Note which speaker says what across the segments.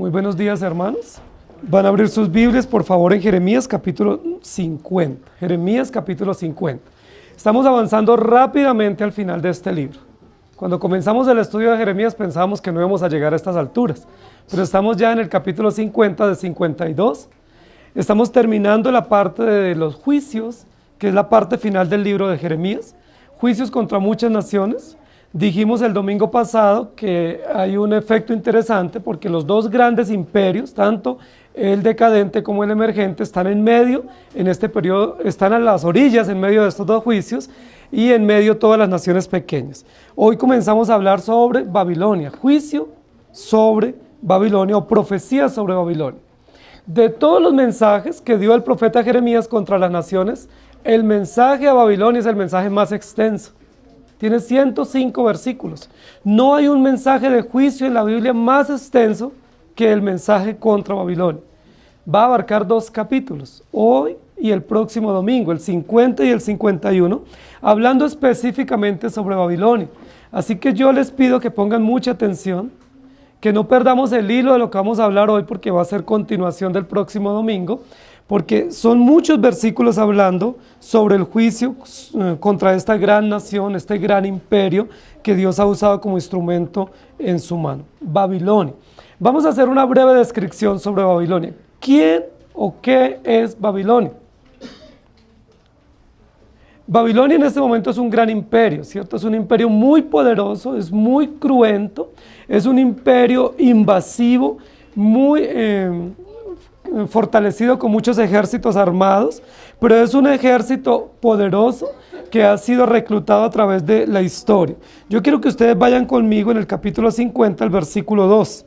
Speaker 1: Muy buenos días, hermanos. Van a abrir sus Biblias, por favor, en Jeremías capítulo 50. Jeremías capítulo 50. Estamos avanzando rápidamente al final de este libro. Cuando comenzamos el estudio de Jeremías pensábamos que no íbamos a llegar a estas alturas, pero estamos ya en el capítulo 50 de 52. Estamos terminando la parte de los juicios, que es la parte final del libro de Jeremías. Juicios contra muchas naciones. Dijimos el domingo pasado que hay un efecto interesante porque los dos grandes imperios, tanto el decadente como el emergente, están en medio, en este periodo, están a las orillas en medio de estos dos juicios y en medio todas las naciones pequeñas. Hoy comenzamos a hablar sobre Babilonia, juicio sobre Babilonia o profecía sobre Babilonia. De todos los mensajes que dio el profeta Jeremías contra las naciones, el mensaje a Babilonia es el mensaje más extenso. Tiene 105 versículos. No hay un mensaje de juicio en la Biblia más extenso que el mensaje contra Babilonia. Va a abarcar 2 capítulos, hoy y el próximo domingo, el 50 y el 51, hablando específicamente sobre Babilonia. Así que yo les pido que pongan mucha atención, que no perdamos el hilo de lo que vamos a hablar hoy, porque va a ser continuación del próximo domingo, porque son muchos versículos hablando sobre el juicio contra esta gran nación, este gran imperio que Dios ha usado como instrumento en su mano. Babilonia. Vamos a hacer una breve descripción sobre Babilonia. ¿Quién o qué es Babilonia? Babilonia en este momento es un gran imperio, ¿cierto? Es un imperio muy poderoso, es muy cruento, es un imperio invasivo, muy fortalecido con muchos ejércitos armados, pero es un ejército poderoso que ha sido reclutado a través de la historia. Yo quiero que ustedes vayan conmigo en el capítulo 50, el versículo 2,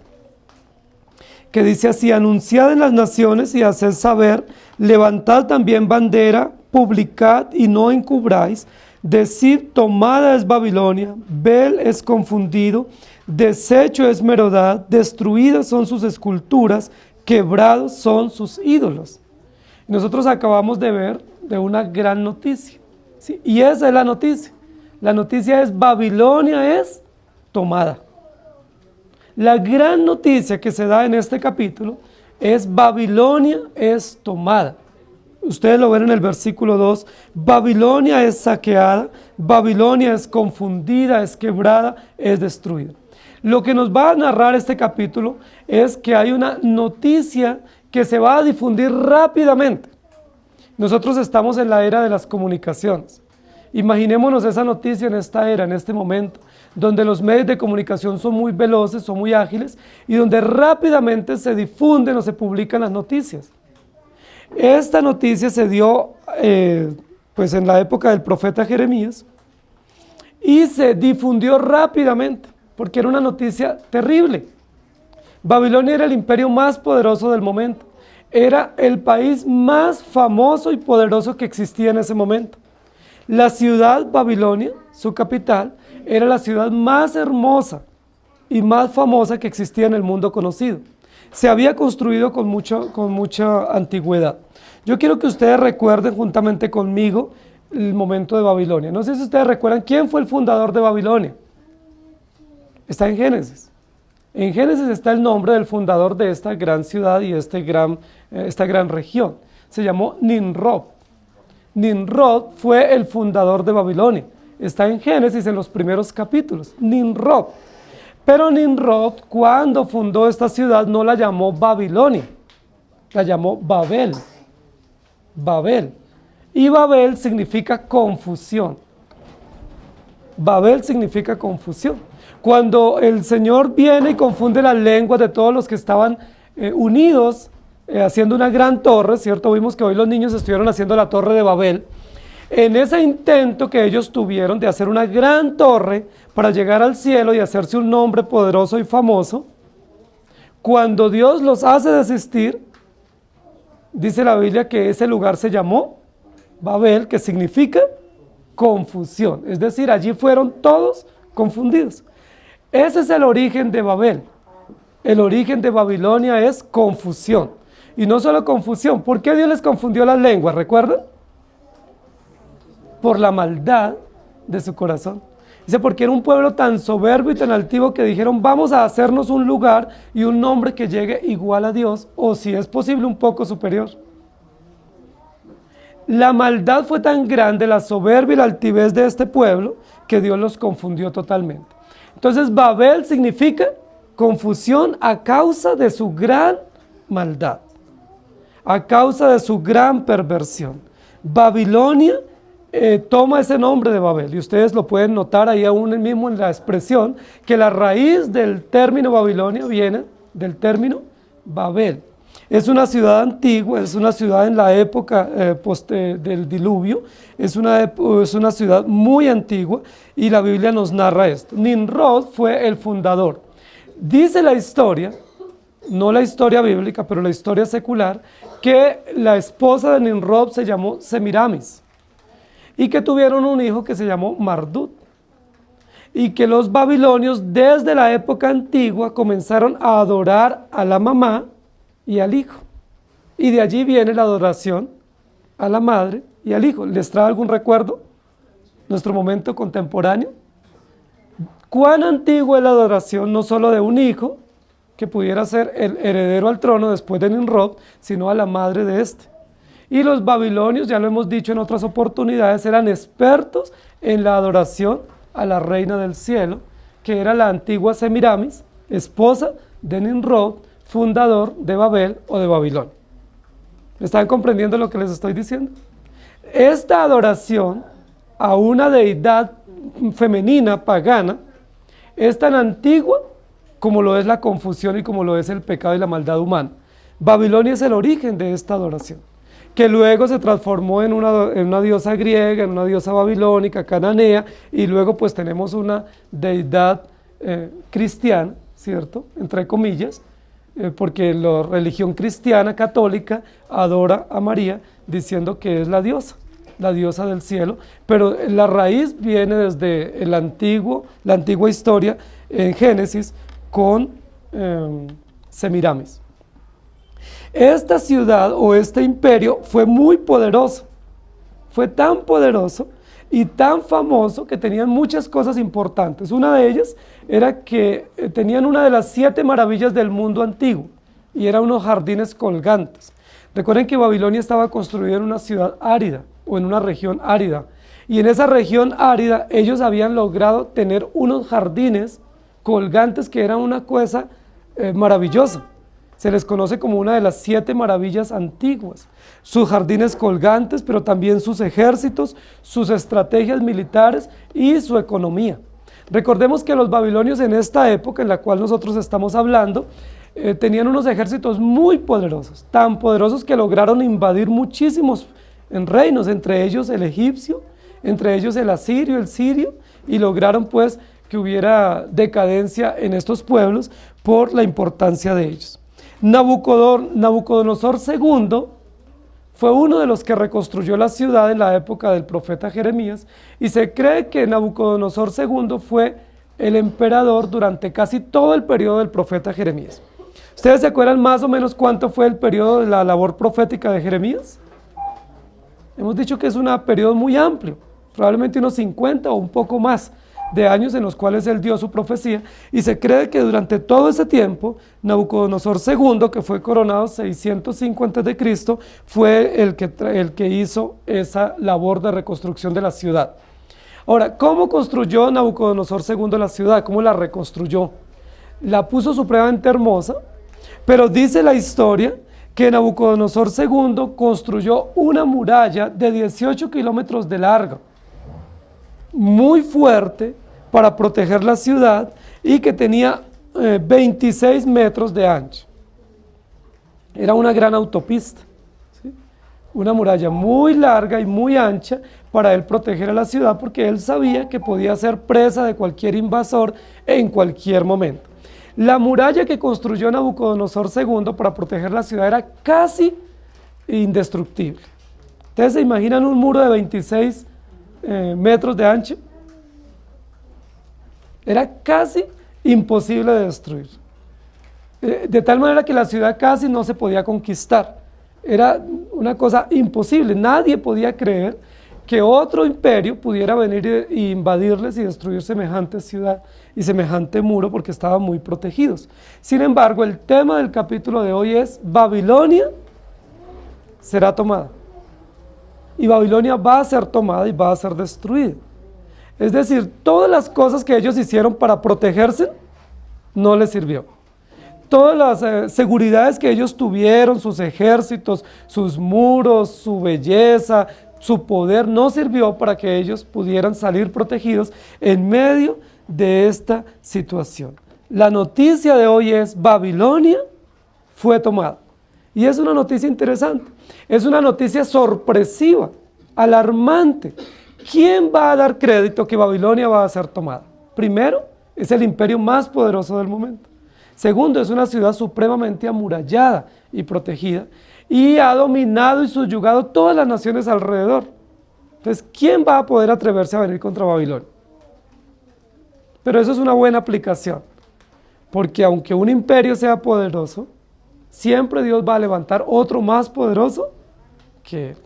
Speaker 1: que dice así: anunciad en las naciones y haced saber, levantad también bandera, publicad y no encubráis, decid, tomada es Babilonia, Bel es confundido, deshecho es Merodach, destruidas son sus esculturas, quebrados son sus ídolos. Nosotros acabamos de ver de una gran noticia, ¿sí? Y esa es la noticia. La noticia es: Babilonia es tomada. La gran noticia que se da en este capítulo es: Babilonia es tomada. Ustedes lo ven en el versículo 2, Babilonia es saqueada, Babilonia es confundida, es quebrada, es destruida. Lo que nos va a narrar este capítulo es que hay una noticia que se va a difundir rápidamente. Nosotros estamos en la era de las comunicaciones. Imaginémonos esa noticia en esta era, en este momento, donde los medios de comunicación son muy veloces, son muy ágiles y donde rápidamente se difunden o se publican las noticias. Esta noticia se dio pues en la época del profeta Jeremías y se difundió rápidamente porque era una noticia terrible. Babilonia era el imperio más poderoso del momento, era el país más famoso y poderoso que existía en ese momento. La ciudad Babilonia, su capital, era la ciudad más hermosa y más famosa que existía en el mundo conocido. Se había construido con mucha antigüedad. Yo quiero que ustedes recuerden juntamente conmigo el momento de Babilonia. No sé si ustedes recuerdan quién fue el fundador de Babilonia. Está en Génesis. En Génesis está el nombre del fundador de esta gran ciudad y esta gran región. Se llamó Nimrod. Nimrod fue el fundador de Babilonia. Está en Génesis en los primeros capítulos. Nimrod. Pero Nimrod, cuando fundó esta ciudad, no la llamó Babilonia, la llamó Babel. Babel. Y Babel significa confusión. Babel significa confusión. Cuando el Señor viene y confunde las lenguas de todos los que estaban unidos, haciendo una gran torre, ¿cierto? Vimos que hoy los niños estuvieron haciendo la torre de Babel. En ese intento que ellos tuvieron de hacer una gran torre para llegar al cielo y hacerse un nombre poderoso y famoso, cuando Dios los hace desistir, dice la Biblia que ese lugar se llamó Babel, que significa confusión. Es decir, allí fueron todos confundidos. Ese es el origen de Babel. El origen de Babilonia es confusión. Y no solo confusión. ¿Por qué Dios les confundió las lenguas? ¿Recuerdan? Por la maldad de su corazón. Dice, porque era un pueblo tan soberbio y tan altivo que dijeron, vamos a hacernos un lugar y un nombre que llegue igual a Dios, o si es posible, un poco superior. La maldad fue tan grande, la soberbia y la altivez de este pueblo, que Dios los confundió totalmente. Entonces, Babel significa confusión a causa de su gran maldad, a causa de su gran perversión. Babilonia toma ese nombre de Babel, y ustedes lo pueden notar ahí aún mismo en la expresión, que la raíz del término Babilonia viene del término Babel. Es una ciudad antigua, es una ciudad en la época del diluvio, es una ciudad muy antigua, y la Biblia nos narra esto. Nimrod fue el fundador. Dice la historia, no la historia bíblica, pero la historia secular, que la esposa de Nimrod se llamó Semiramis, y que tuvieron un hijo que se llamó Marduk, y que los babilonios desde la época antigua comenzaron a adorar a la mamá y al hijo, y de allí viene la adoración a la madre y al hijo. ¿Les trae algún recuerdo nuestro momento contemporáneo? ¿Cuán antigua es la adoración no solo de un hijo que pudiera ser el heredero al trono después de Nimrod, sino a la madre de este? Y los babilonios, ya lo hemos dicho en otras oportunidades, eran expertos en la adoración a la reina del cielo, que era la antigua Semiramis, esposa de Nimrod, fundador de Babel o de Babilonia. ¿Están comprendiendo lo que les estoy diciendo? Esta adoración a una deidad femenina, pagana, es tan antigua como lo es la confusión y como lo es el pecado y la maldad humana. Babilonia es el origen de esta adoración, que luego se transformó en una diosa griega, en una diosa babilónica, cananea, y luego pues tenemos una deidad cristiana, ¿cierto? Entre comillas, porque la religión cristiana católica adora a María diciendo que es la diosa del cielo, pero la raíz viene desde la antigua historia en Génesis con Semiramis. Esta ciudad o este imperio fue muy poderoso, fue tan poderoso y tan famoso que tenían muchas cosas importantes. Una de ellas era que tenían una de las 7 maravillas del mundo antiguo, y eran unos jardines colgantes. Recuerden que Babilonia estaba construida en una ciudad árida o en una región árida, y en esa región árida ellos habían logrado tener unos jardines colgantes que eran una cosa maravillosa. Se les conoce como una de las 7 maravillas antiguas. Sus jardines colgantes, pero también sus ejércitos, sus estrategias militares y su economía. Recordemos que los babilonios en esta época en la cual nosotros estamos hablando, tenían unos ejércitos muy poderosos, tan poderosos que lograron invadir muchísimos reinos, entre ellos el egipcio, entre ellos el asirio, el sirio, y lograron pues que hubiera decadencia en estos pueblos por la importancia de ellos. Nabucodonosor II fue uno de los que reconstruyó la ciudad en la época del profeta Jeremías, y se cree que Nabucodonosor II fue el emperador durante casi todo el periodo del profeta Jeremías. ¿Ustedes se acuerdan más o menos cuánto fue el periodo de la labor profética de Jeremías? Hemos dicho que es un periodo muy amplio, probablemente unos 50 o un poco más de años en los cuales él dio su profecía, y se cree que durante todo ese tiempo Nabucodonosor II, que fue coronado 605 a.C., fue el que hizo esa labor de reconstrucción de la ciudad. Ahora, ¿cómo construyó Nabucodonosor II la ciudad? ¿Cómo la reconstruyó? La puso supremamente hermosa, pero dice la historia que Nabucodonosor II construyó una muralla de 18 kilómetros de largo, muy fuerte, para proteger la ciudad, y que tenía 26 metros de ancho. Era una gran autopista, ¿sí? Una muralla muy larga y muy ancha para él proteger a la ciudad, porque él sabía que podía ser presa de cualquier invasor en cualquier momento. La muralla que construyó Nabucodonosor II para proteger la ciudad era casi indestructible. ¿Ustedes se imaginan un muro de 26 metros de ancho? Era casi imposible de destruir. De tal manera que la ciudad casi no se podía conquistar. Era una cosa imposible. Nadie podía creer que otro imperio pudiera venir e invadirles y destruir semejante ciudad y semejante muro porque estaban muy protegidos. Sin embargo, el tema del capítulo de hoy es Babilonia será tomada. Y Babilonia va a ser tomada y va a ser destruida. Es decir, todas las cosas que ellos hicieron para protegerse no les sirvió. Todas las seguridades que ellos tuvieron, sus ejércitos, sus muros, su belleza, su poder, no sirvió para que ellos pudieran salir protegidos en medio de esta situación. La noticia de hoy es: Babilonia fue tomada. Y es una noticia interesante, es una noticia sorpresiva, alarmante. ¿Quién va a dar crédito que Babilonia va a ser tomada? Primero, es el imperio más poderoso del momento. Segundo, es una ciudad supremamente amurallada y protegida y ha dominado y subyugado todas las naciones alrededor. Entonces, ¿quién va a poder atreverse a venir contra Babilonia? Pero eso es una buena aplicación, porque aunque un imperio sea poderoso, siempre Dios va a levantar otro más poderoso que él.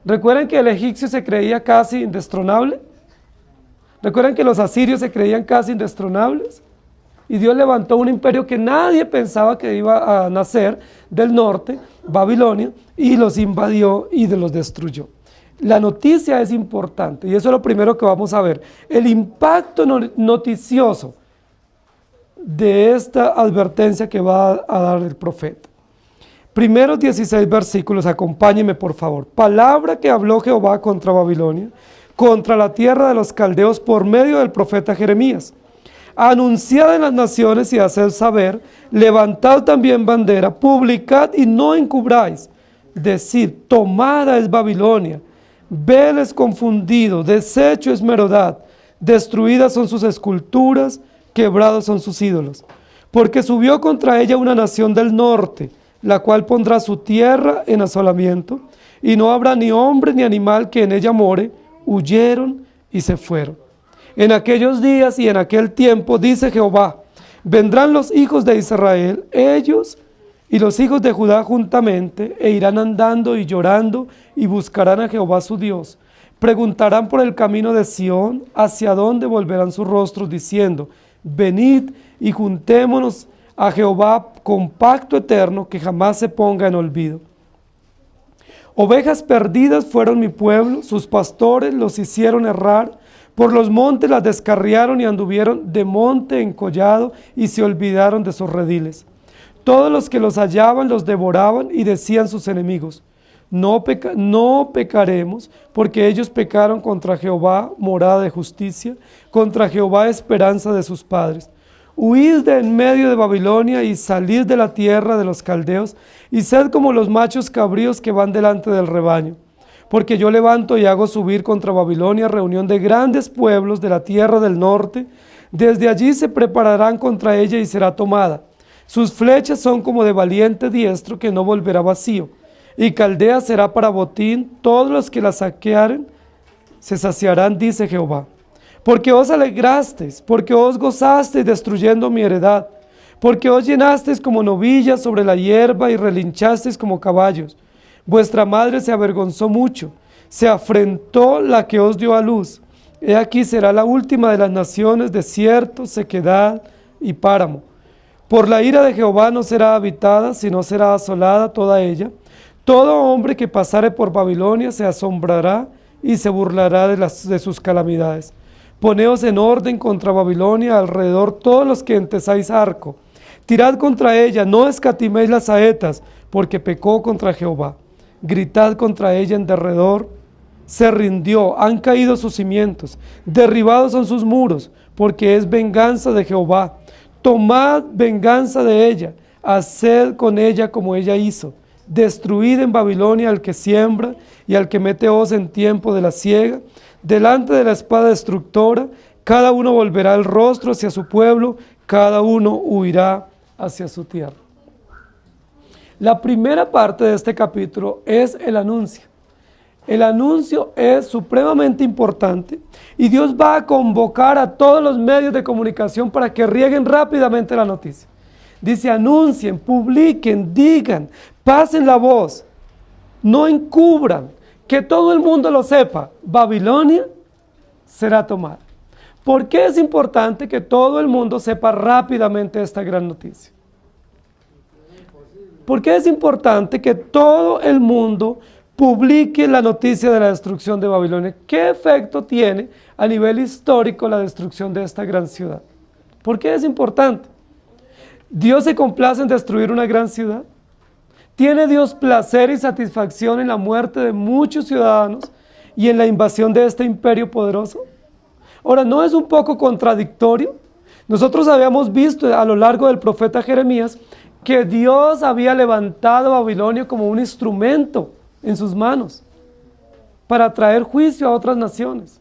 Speaker 1: ¿Recuerdan que el egipcio se creía casi indestronable? ¿Recuerdan que los asirios se creían casi indestronables? Y Dios levantó un imperio que nadie pensaba que iba a nacer del norte, Babilonia, y los invadió y los destruyó. La noticia es importante y eso es lo primero que vamos a ver. El impacto noticioso de esta advertencia que va a dar el profeta. Primeros 16 versículos, acompáñenme por favor. Palabra que habló Jehová contra Babilonia, contra la tierra de los caldeos por medio del profeta Jeremías. Anunciad en las naciones y haced saber, levantad también bandera, publicad y no encubráis. Decid, tomada es Babilonia, Bel es confundido, deshecho es Merodad, destruidas son sus esculturas, quebrados son sus ídolos. Porque subió contra ella una nación del norte, la cual pondrá su tierra en asolamiento, y no habrá ni hombre ni animal que en ella more. Huyeron y se fueron. En aquellos días y en aquel tiempo, dice Jehová, vendrán los hijos de Israel, ellos y los hijos de Judá juntamente, e irán andando y llorando, y buscarán a Jehová su Dios. Preguntarán por el camino de Sión, hacia dónde volverán sus rostros, diciendo, venid y juntémonos a Jehová con pacto eterno que jamás se ponga en olvido. Ovejas perdidas fueron mi pueblo, sus pastores los hicieron errar, por los montes las descarriaron y anduvieron de monte en collado y se olvidaron de sus rediles. Todos los que los hallaban los devoraban y decían sus enemigos, no pecaremos, porque ellos pecaron contra Jehová, morada de justicia, contra Jehová, esperanza de sus padres. Huid de en medio de Babilonia y salid de la tierra de los caldeos, y sed como los machos cabríos que van delante del rebaño. Porque yo levanto y hago subir contra Babilonia reunión de grandes pueblos de la tierra del norte. Desde allí se prepararán contra ella y será tomada. Sus flechas son como de valiente diestro que no volverá vacío. Y Caldea será para botín, todos los que la saquearen se saciarán, dice Jehová. Porque os alegrasteis, porque os gozasteis destruyendo mi heredad, porque os llenasteis como novillas sobre la hierba y relinchasteis como caballos. Vuestra madre se avergonzó mucho, se afrentó la que os dio a luz. He aquí será la última de las naciones, desierto, sequedad y páramo. Por la ira de Jehová no será habitada, sino será asolada toda ella. Todo hombre que pasare por Babilonia se asombrará y se burlará de sus calamidades. Poneos en orden contra Babilonia, alrededor todos los que entesáis arco. Tirad contra ella, no escatiméis las saetas, porque pecó contra Jehová. Gritad contra ella en derredor, se rindió, han caído sus cimientos, derribados son sus muros, porque es venganza de Jehová. Tomad venganza de ella, haced con ella como ella hizo. Destruid en Babilonia al que siembra y al que mete hoz en tiempo de la siega. Delante de la espada destructora, cada uno volverá el rostro hacia su pueblo, cada uno huirá hacia su tierra. La primera parte de este capítulo es el anuncio. El anuncio es supremamente importante y Dios va a convocar a todos los medios de comunicación para que rieguen rápidamente la noticia. Dice, anuncien, publiquen, digan, pasen la voz, no encubran, que todo el mundo lo sepa, Babilonia será tomada. ¿Por qué es importante que todo el mundo sepa rápidamente esta gran noticia? ¿Por qué es importante que todo el mundo publique la noticia de la destrucción de Babilonia? ¿Qué efecto tiene a nivel histórico la destrucción de esta gran ciudad? ¿Por qué es importante? ¿Dios se complace en destruir una gran ciudad? ¿Tiene Dios placer y satisfacción en la muerte de muchos ciudadanos y en la invasión de este imperio poderoso? Ahora, ¿no es un poco contradictorio? Nosotros habíamos visto a lo largo del profeta Jeremías que Dios había levantado a Babilonia como un instrumento en sus manos para traer juicio a otras naciones.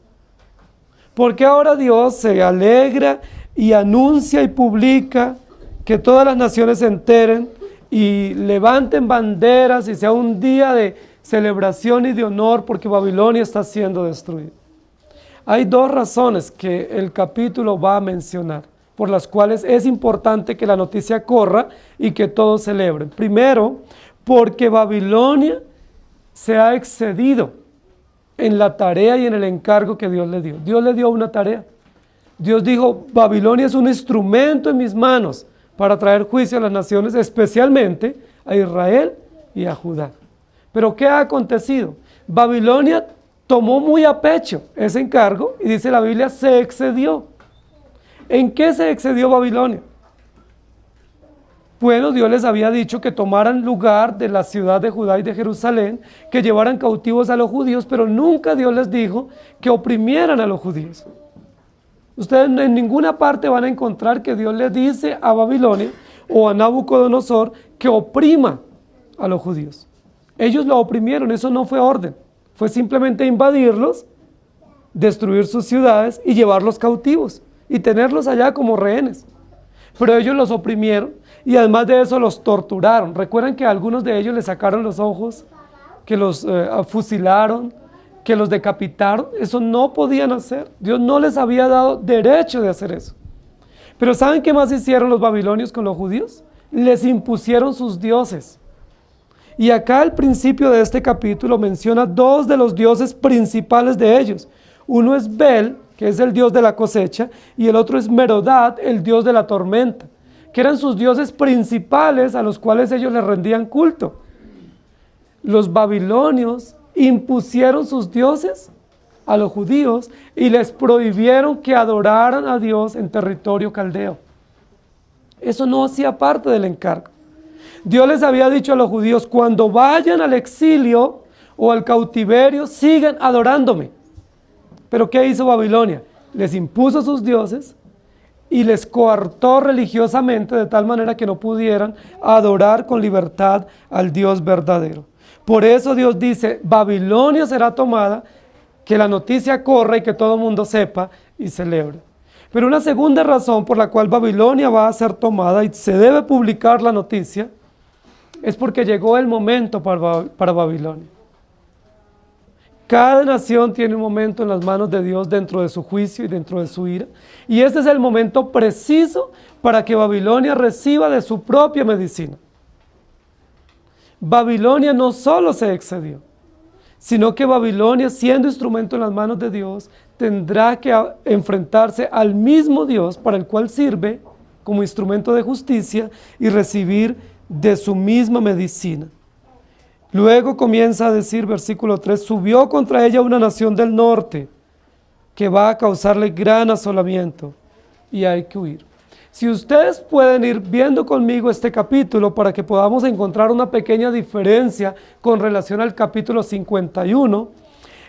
Speaker 1: ¿Por qué ahora Dios se alegra y anuncia y publica que todas las naciones se enteren y levanten banderas y sea un día de celebración y de honor porque Babilonia está siendo destruida? Hay dos razones que el capítulo va a mencionar, por las cuales es importante que la noticia corra y que todos celebren. Primero, porque Babilonia se ha excedido en la tarea y en el encargo que Dios le dio. Dios le dio una tarea. Dios dijo, Babilonia es un instrumento en mis manos para traer juicio a las naciones, especialmente a Israel y a Judá. Pero ¿qué ha acontecido? Babilonia tomó muy a pecho ese encargo y dice la Biblia, se excedió. ¿En qué se excedió Babilonia? Bueno, Dios les había dicho que tomaran lugar de la ciudad de Judá y de Jerusalén, que llevaran cautivos a los judíos, pero nunca Dios les dijo que oprimieran a los judíos. Ustedes en ninguna parte van a encontrar que Dios les dice a Babilonia o a Nabucodonosor que oprima a los judíos. Ellos lo oprimieron, eso no fue orden. Fue simplemente invadirlos, destruir sus ciudades y llevarlos cautivos y tenerlos allá como rehenes. Pero ellos los oprimieron y además de eso los torturaron. Recuerdan que a algunos de ellos les sacaron los ojos, que los fusilaron, que los decapitaron. Eso no podían hacer. Dios no les había dado derecho de hacer eso. Pero ¿saben qué más hicieron los babilonios con los judíos? Les impusieron sus dioses. Y acá al principio de este capítulo menciona dos de los dioses principales de ellos. Uno es Bel, que es el dios de la cosecha, y el otro es Merodad, el dios de la tormenta, que eran sus dioses principales a los cuales ellos les rendían culto. Los babilonios impusieron sus dioses a los judíos y les prohibieron que adoraran a Dios en territorio caldeo. Eso no hacía parte del encargo. Dios les había dicho a los judíos, cuando vayan al exilio o al cautiverio, sigan adorándome. Pero ¿qué hizo Babilonia? Les impuso sus dioses y les coartó religiosamente de tal manera que no pudieran adorar con libertad al Dios verdadero. Por eso Dios dice, Babilonia será tomada, que la noticia corra y que todo el mundo sepa y celebre. Pero una segunda razón por la cual Babilonia va a ser tomada y se debe publicar la noticia, es porque llegó el momento para Babilonia. Cada nación tiene un momento en las manos de Dios dentro de su juicio y dentro de su ira. Y este es el momento preciso para que Babilonia reciba de su propia medicina. Babilonia no solo se excedió, sino que Babilonia, siendo instrumento en las manos de Dios, tendrá que enfrentarse al mismo Dios para el cual sirve como instrumento de justicia y recibir de su misma medicina. Luego comienza a decir, versículo 3, subió contra ella una nación del norte que va a causarle gran asolamiento y hay que huir. Si ustedes pueden ir viendo conmigo este capítulo para que podamos encontrar una pequeña diferencia con relación al capítulo 51,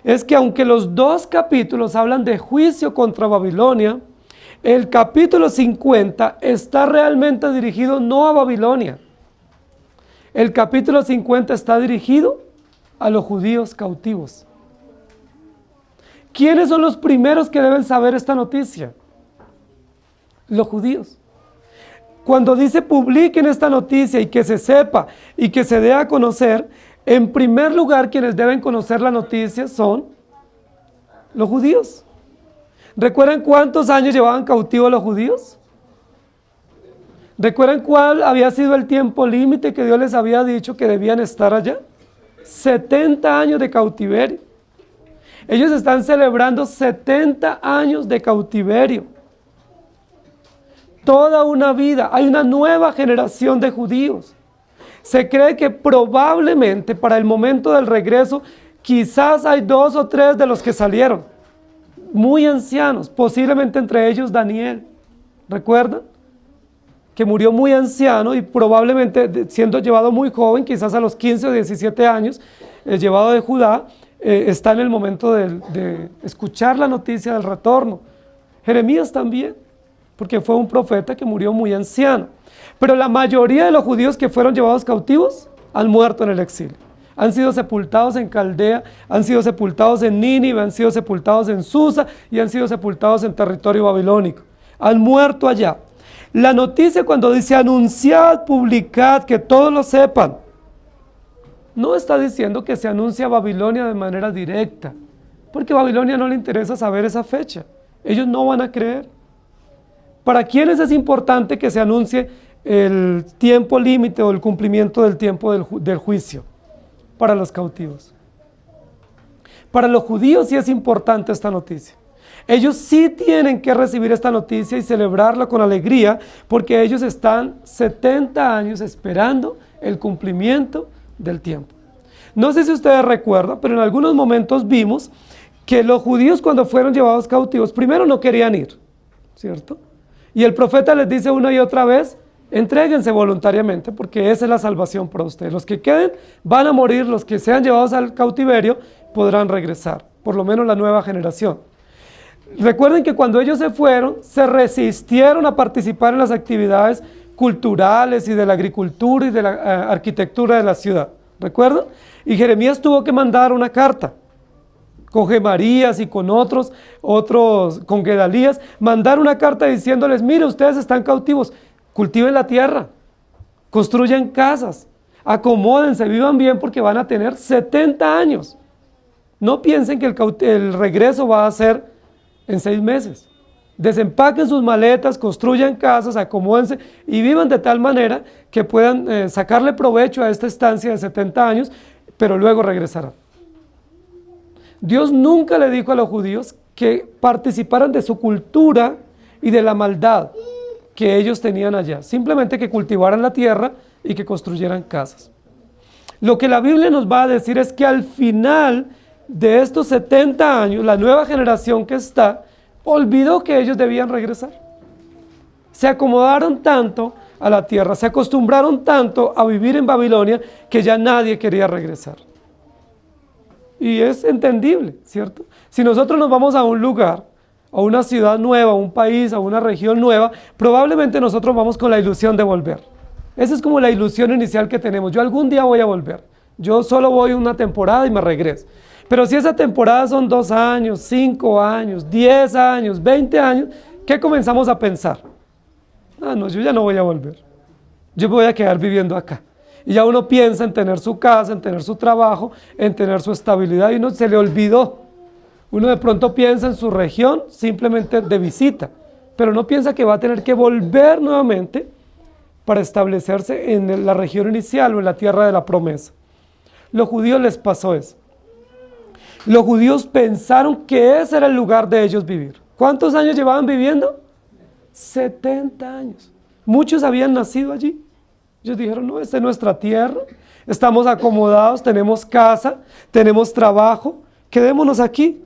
Speaker 1: es que aunque los dos capítulos hablan de juicio contra Babilonia, el capítulo 50 está realmente dirigido no a Babilonia. El capítulo 50 está dirigido a los judíos cautivos. ¿Quiénes son los primeros que deben saber esta noticia? Los judíos. Cuando dice publiquen esta noticia y que se sepa y que se dé a conocer, en primer lugar quienes deben conocer la noticia son los judíos. ¿Recuerdan cuántos años llevaban cautivos los judíos? ¿Recuerdan cuál había sido el tiempo límite que Dios les había dicho que debían estar allá? 70 años de cautiverio. Ellos están celebrando 70 años de cautiverio. Toda una vida. Hay una nueva generación de judíos. Se cree que probablemente para el momento del regreso, quizás hay 2 o 3 de los que salieron, muy ancianos, posiblemente entre ellos Daniel. ¿Recuerdan? Que murió muy anciano y probablemente siendo llevado muy joven, quizás a los 15 o 17 años, llevado de Judá, está en el momento de escuchar la noticia del retorno. Jeremías también, porque fue un profeta que murió muy anciano. Pero la mayoría de los judíos que fueron llevados cautivos han muerto en el exilio. Han sido sepultados en Caldea, han sido sepultados en Nínive, han sido sepultados en Susa y han sido sepultados en territorio babilónico. Han muerto allá. La noticia cuando dice anunciad, publicad, que todos lo sepan, no está diciendo que se anuncia a Babilonia de manera directa, porque a Babilonia no le interesa saber esa fecha. Ellos no van a creer. ¿Para quiénes es importante que se anuncie el tiempo límite o el cumplimiento del tiempo del juicio? Para los cautivos. Para los judíos sí es importante esta noticia. Ellos sí tienen que recibir esta noticia y celebrarla con alegría, porque ellos están 70 años esperando el cumplimiento del tiempo. No sé si ustedes recuerdan, pero en algunos momentos vimos que los judíos cuando fueron llevados cautivos, primero no querían ir, ¿cierto? Y el profeta les dice una y otra vez, entréguense voluntariamente, porque esa es la salvación para ustedes. Los que queden van a morir, los que sean llevados al cautiverio podrán regresar, por lo menos la nueva generación. Recuerden que cuando ellos se fueron, se resistieron a participar en las actividades culturales y de la agricultura y de la arquitectura de la ciudad. ¿Recuerdan? Y Jeremías tuvo que mandar una carta con Gemarías y con otros, con Gedalías, mandar una carta diciéndoles, mire, ustedes están cautivos, cultiven la tierra, construyan casas, acomódense, vivan bien porque van a tener 70 años. No piensen que el regreso va a ser en 6 meses. Desempaquen sus maletas, construyan casas, acomódense y vivan de tal manera que puedan sacarle provecho a esta estancia de 70 años, pero luego regresarán. Dios nunca le dijo a los judíos que participaran de su cultura y de la maldad que ellos tenían allá, simplemente que cultivaran la tierra y que construyeran casas. Lo que la Biblia nos va a decir es que al final de estos 70 años, la nueva generación que está, olvidó que ellos debían regresar. Se acomodaron tanto a la tierra, se acostumbraron tanto a vivir en Babilonia, que ya nadie quería regresar. Y es entendible, ¿cierto? Si nosotros nos vamos a un lugar, a una ciudad nueva, a un país, a una región nueva, probablemente nosotros vamos con la ilusión de volver. Esa es como la ilusión inicial que tenemos. Yo algún día voy a volver. Yo solo voy una temporada y me regreso. Pero si esa temporada son 2 años, 5 años, 10 años, 20 años, ¿qué comenzamos a pensar? Ah, no, yo ya no voy a volver. Yo voy a quedar viviendo acá. Y ya uno piensa en tener su casa, en tener su trabajo, en tener su estabilidad y uno se le olvidó. Uno de pronto piensa en su región simplemente de visita, pero no piensa que va a tener que volver nuevamente para establecerse en la región inicial o en la tierra de la promesa. Los judíos les pasó eso. Los judíos pensaron que ese era el lugar de ellos vivir. ¿Cuántos años llevaban viviendo? 70 años. Muchos habían nacido allí. Ellos dijeron, no, esta es nuestra tierra, estamos acomodados, tenemos casa, tenemos trabajo, quedémonos aquí.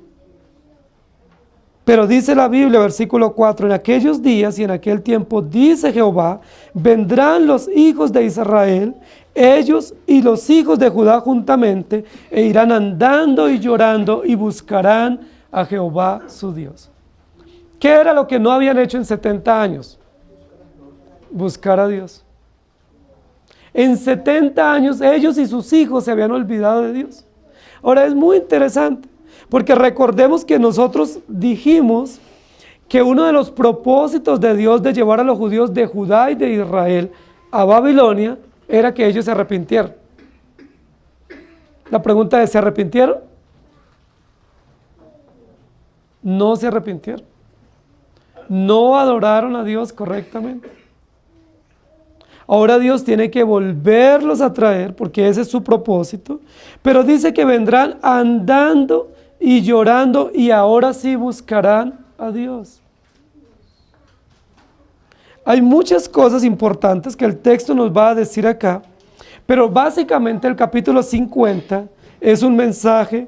Speaker 1: Pero dice la Biblia, versículo 4, en aquellos días y en aquel tiempo, dice Jehová, vendrán los hijos de Israel, ellos y los hijos de Judá juntamente, e irán andando y llorando y buscarán a Jehová su Dios. ¿Qué era lo que no habían hecho en 70 años? Buscar a Dios. En 70 años ellos y sus hijos se habían olvidado de Dios. Ahora es muy interesante, porque recordemos que nosotros dijimos que uno de los propósitos de Dios de llevar a los judíos de Judá y de Israel a Babilonia era que ellos se arrepintieran. La pregunta es, ¿se arrepintieron? No se arrepintieron. No adoraron a Dios correctamente. Ahora Dios tiene que volverlos a traer, porque ese es su propósito, pero dice que vendrán andando y llorando y ahora sí buscarán a Dios. Hay muchas cosas importantes que el texto nos va a decir acá, pero básicamente el capítulo 50 es un mensaje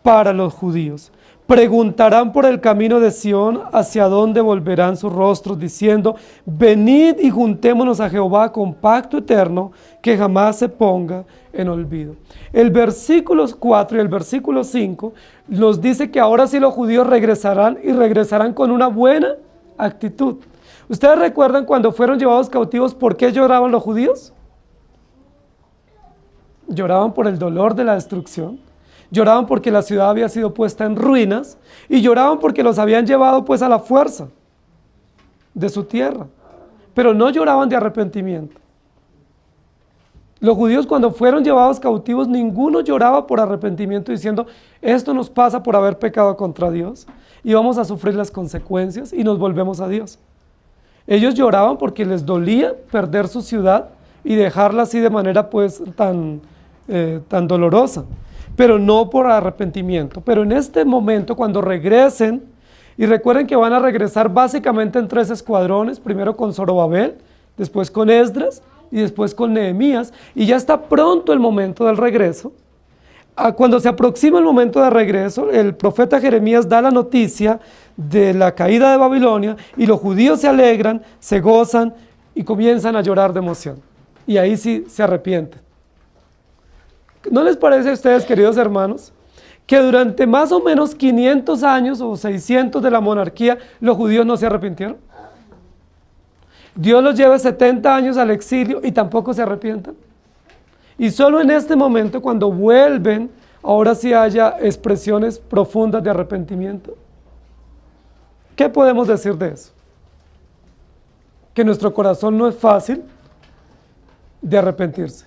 Speaker 1: para los judíos. Preguntarán por el camino de Sión, hacia dónde volverán sus rostros, diciendo, venid y juntémonos a Jehová con pacto eterno, que jamás se ponga en olvido. El versículo 4 y el versículo 5 nos dice que ahora sí los judíos regresarán y regresarán con una buena actitud. ¿Ustedes recuerdan cuando fueron llevados cautivos por qué lloraban los judíos? Lloraban por el dolor de la destrucción, lloraban porque la ciudad había sido puesta en ruinas y lloraban porque los habían llevado pues a la fuerza de su tierra, pero no lloraban de arrepentimiento. Los judíos cuando fueron llevados cautivos, ninguno lloraba por arrepentimiento diciendo, esto nos pasa por haber pecado contra Dios y vamos a sufrir las consecuencias y nos volvemos a Dios. Ellos lloraban porque les dolía perder su ciudad y dejarla así de manera pues tan dolorosa, pero no por arrepentimiento. Pero en este momento cuando regresen, y recuerden que van a regresar básicamente en 3 escuadrones, primero con Zorobabel, después con Esdras y después con Nehemías, y ya está pronto el momento del regreso. Cuando se aproxima el momento de regreso, el profeta Jeremías da la noticia de la caída de Babilonia y los judíos se alegran, se gozan y comienzan a llorar de emoción. Y ahí sí se arrepienten. ¿No les parece a ustedes, queridos hermanos, que durante más o menos 500 años o 600 de la monarquía, los judíos no se arrepintieron? Dios los lleva 70 años al exilio y tampoco se arrepientan. Y solo en este momento, cuando vuelven, ahora sí haya expresiones profundas de arrepentimiento. ¿Qué podemos decir de eso? Que nuestro corazón no es fácil de arrepentirse.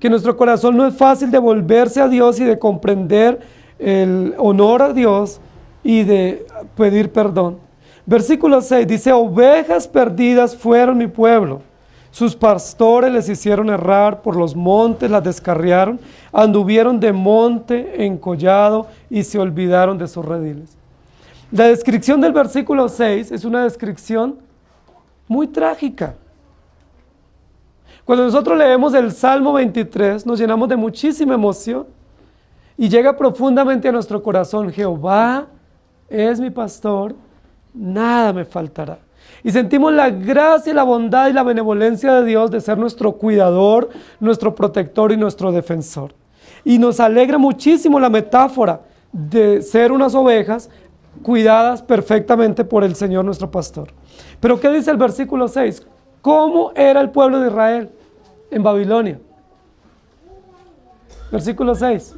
Speaker 1: Que nuestro corazón no es fácil de volverse a Dios y de comprender el honor a Dios y de pedir perdón. Versículo 6 dice, ovejas perdidas fueron mi pueblo. Sus pastores les hicieron errar, por los montes las descarriaron, anduvieron de monte en collado y se olvidaron de sus rediles. La descripción del versículo 6 es una descripción muy trágica. Cuando nosotros leemos el Salmo 23, nos llenamos de muchísima emoción y llega profundamente a nuestro corazón. Jehová es mi pastor, nada me faltará. Y sentimos la gracia, la bondad y la benevolencia de Dios de ser nuestro cuidador, nuestro protector y nuestro defensor. Y nos alegra muchísimo la metáfora de ser unas ovejas cuidadas perfectamente por el Señor nuestro pastor. Pero ¿qué dice el versículo 6? ¿Cómo era el pueblo de Israel en Babilonia? Versículo 6.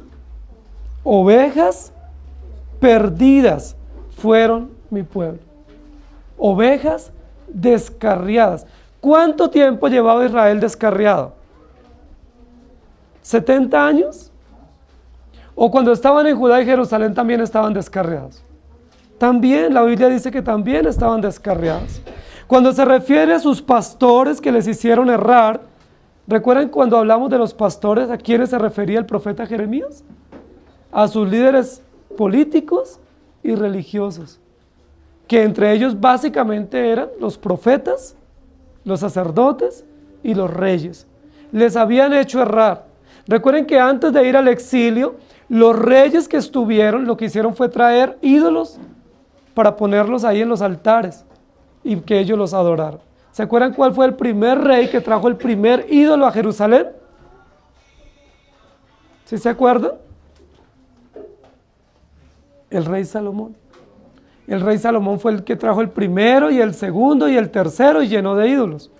Speaker 1: Ovejas perdidas fueron mi pueblo. Ovejas descarriadas. ¿Cuánto tiempo llevaba Israel descarriado? ¿70 años? ¿O cuando estaban en Judá y Jerusalén también estaban descarriados? También, la Biblia dice que también estaban descarriados. Cuando se refiere a sus pastores que les hicieron errar, ¿recuerdan cuando hablamos de los pastores a quiénes se refería el profeta Jeremías? A sus líderes políticos y religiosos, que entre ellos básicamente eran los profetas, los sacerdotes y los reyes. Les habían hecho errar. Recuerden que antes de ir al exilio, los reyes que estuvieron, lo que hicieron fue traer ídolos para ponerlos ahí en los altares y que ellos los adoraran. ¿Se acuerdan cuál fue el primer rey que trajo el primer ídolo a Jerusalén? ¿Sí se acuerdan? El rey Salomón. El rey Salomón fue el que trajo el primero y el segundo y el tercero y llenó de ídolos.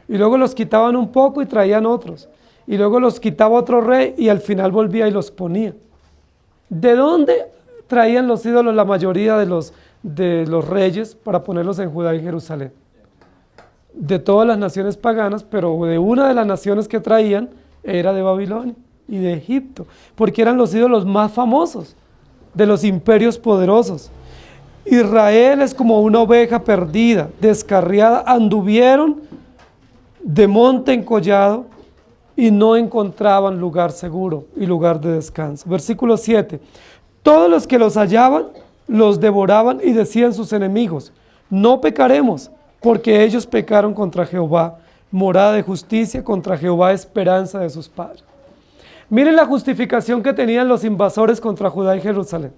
Speaker 1: Y luego los quitaban un poco y traían otros. Y luego los quitaba otro rey y al final volvía y los ponía. ¿De dónde traían los ídolos la mayoría de los reyes para ponerlos en Judá y Jerusalén? De todas las naciones paganas, pero de una de las naciones que traían era de Babilonia y de Egipto, porque eran los ídolos más famosos de los imperios poderosos. Israel es como una oveja perdida, descarriada, anduvieron de monte en collado, y no encontraban lugar seguro y lugar de descanso. Versículo 7. Todos los que los hallaban, los devoraban y decían sus enemigos: no pecaremos, porque ellos pecaron contra Jehová, morada de justicia, contra Jehová, esperanza de sus padres. Miren la justificación que tenían los invasores contra Judá y Jerusalén.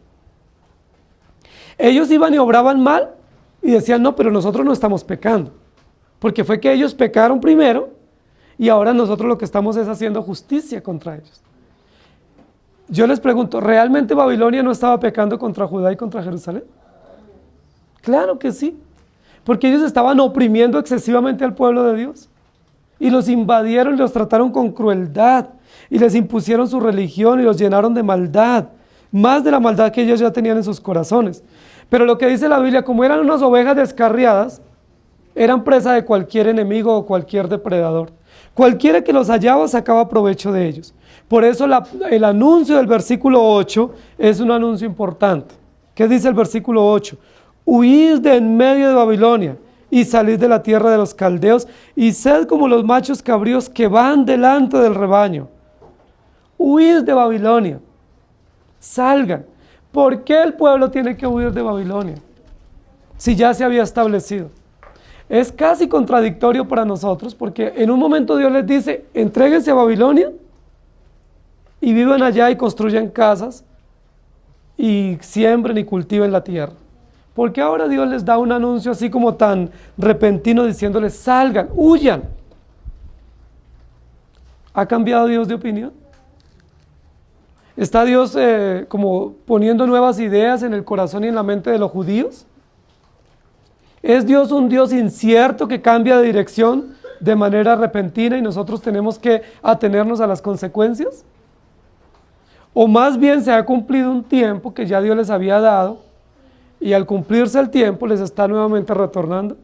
Speaker 1: Ellos iban y obraban mal y decían: no, pero nosotros no estamos pecando, porque fue que ellos pecaron primero y ahora nosotros lo que estamos es haciendo justicia contra ellos. Yo les pregunto, ¿realmente Babilonia no estaba pecando contra Judá y contra Jerusalén? Claro que sí, porque ellos estaban oprimiendo excesivamente al pueblo de Dios y los invadieron y los trataron con crueldad y les impusieron su religión y los llenaron de maldad, más de la maldad que ellos ya tenían en sus corazones. Pero lo que dice la Biblia, como eran unas ovejas descarriadas, eran presa de cualquier enemigo o cualquier depredador. Cualquiera que los hallaba sacaba provecho de ellos. Por eso el anuncio del versículo 8 es un anuncio importante. ¿Qué dice el versículo 8? Huid de en medio de Babilonia y salid de la tierra de los caldeos y sed como los machos cabríos que van delante del rebaño. Huid de Babilonia. Salgan. ¿Por qué el pueblo tiene que huir de Babilonia si ya se había establecido? Es casi contradictorio para nosotros, porque en un momento Dios les dice: entréguense a Babilonia y vivan allá y construyan casas y siembren y cultiven la tierra. ¿Por qué ahora Dios les da un anuncio así como tan repentino diciéndoles: salgan, huyan? ¿Ha cambiado Dios de opinión? ¿Está Dios como poniendo nuevas ideas en el corazón y en la mente de los judíos? ¿Es Dios un Dios incierto que cambia de dirección de manera repentina y nosotros tenemos que atenernos a las consecuencias? ¿O más bien se ha cumplido un tiempo que ya Dios les había dado y al cumplirse el tiempo les está nuevamente retornando?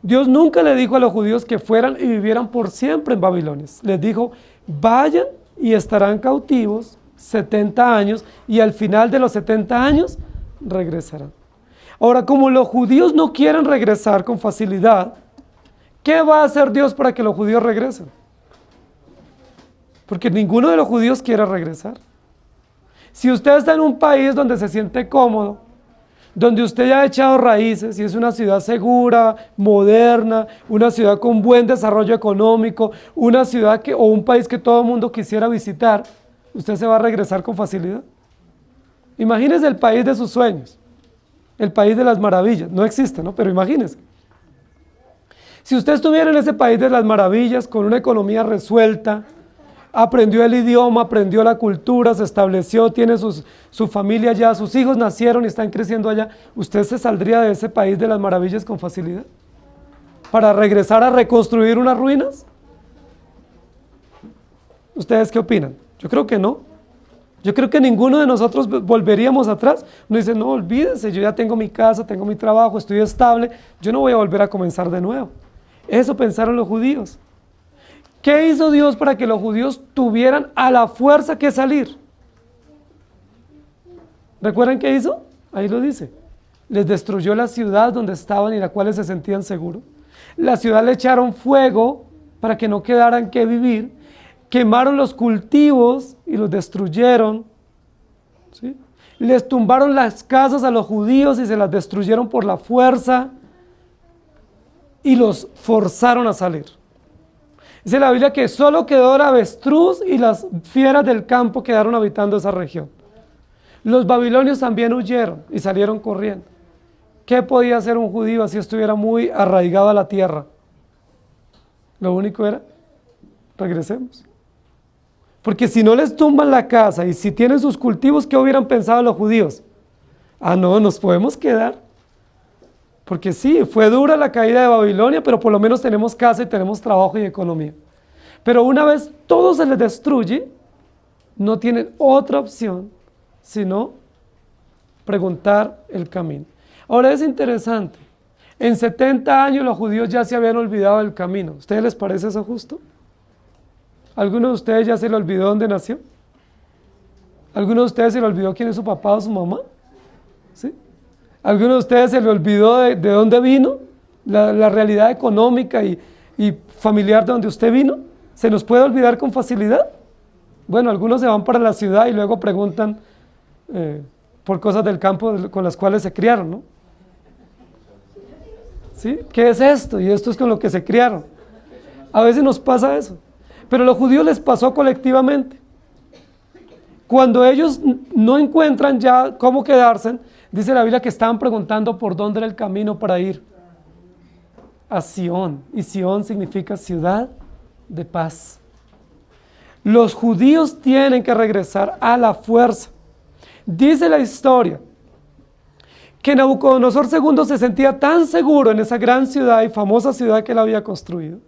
Speaker 1: Dios nunca le dijo a los judíos que fueran y vivieran por siempre en Babilonia. Les dijo: vayan y estarán cautivos 70 años y al final de los 70 años regresarán. Ahora, como los judíos no quieren regresar con facilidad, ¿qué va a hacer Dios para que los judíos regresen? Porque ninguno de los judíos quiere regresar. Si usted está en un país donde se siente cómodo, donde usted ya ha echado raíces y es una ciudad segura, moderna, una ciudad con buen desarrollo económico, una ciudad o un país que todo el mundo quisiera visitar, ¿usted se va a regresar con facilidad? Imagínese el país de sus sueños. El país de las maravillas, no existe, ¿no? Pero imagínense. Si usted estuviera en ese país de las maravillas, con una economía resuelta, aprendió el idioma, aprendió la cultura, se estableció, tiene su familia allá, sus hijos nacieron y están creciendo allá, ¿usted se saldría de ese país de las maravillas con facilidad? ¿Para regresar a reconstruir unas ruinas? ¿Ustedes qué opinan? Yo creo que no. Yo creo que ninguno de nosotros volveríamos atrás. Uno dice: no, olvídense, yo ya tengo mi casa, tengo mi trabajo, estoy estable, yo no voy a volver a comenzar de nuevo. Eso pensaron los judíos. ¿Qué hizo Dios para que los judíos tuvieran a la fuerza que salir? ¿Recuerdan qué hizo? Ahí lo dice. Les destruyó la ciudad donde estaban y la cual se sentían seguros. La ciudad le echaron fuego para que no quedaran que vivir. Quemaron los cultivos y los destruyeron, ¿sí? Les tumbaron las casas a los judíos y se las destruyeron por la fuerza y los forzaron a salir. Dice la Biblia que solo quedó el avestruz y las fieras del campo quedaron habitando esa región. Los babilonios también huyeron y salieron corriendo. ¿Qué podía hacer un judío así estuviera muy arraigado a la tierra? Lo único era: regresemos. Porque si no les tumban la casa y si tienen sus cultivos, ¿qué hubieran pensado los judíos? Ah, no, nos podemos quedar. Porque sí, fue dura la caída de Babilonia, pero por lo menos tenemos casa y tenemos trabajo y economía. Pero una vez todo se les destruye, no tienen otra opción sino preguntar el camino. Ahora es interesante, en 70 años los judíos ya se habían olvidado del camino. ¿A ustedes les parece eso justo? ¿Alguno de ustedes ya se le olvidó dónde nació? ¿Alguno de ustedes se le olvidó quién es su papá o su mamá? ¿Sí? ¿Alguno de ustedes se le olvidó de dónde vino? La realidad económica y y familiar de donde usted vino? ¿Se nos puede olvidar con facilidad? Bueno, algunos se van para la ciudad y luego preguntan por cosas del campo con las cuales se criaron, ¿no? ¿Sí? ¿Qué es esto? Y esto es con lo que se criaron. A veces nos pasa eso. Pero a los judíos les pasó colectivamente. Cuando ellos no encuentran ya cómo quedarse, dice la Biblia que estaban preguntando por dónde era el camino para ir a Sión. Y Sión significa ciudad de paz. Los judíos tienen que regresar a la fuerza. Dice la historia que Nabucodonosor II se sentía tan seguro en esa gran ciudad y famosa ciudad que él había construido.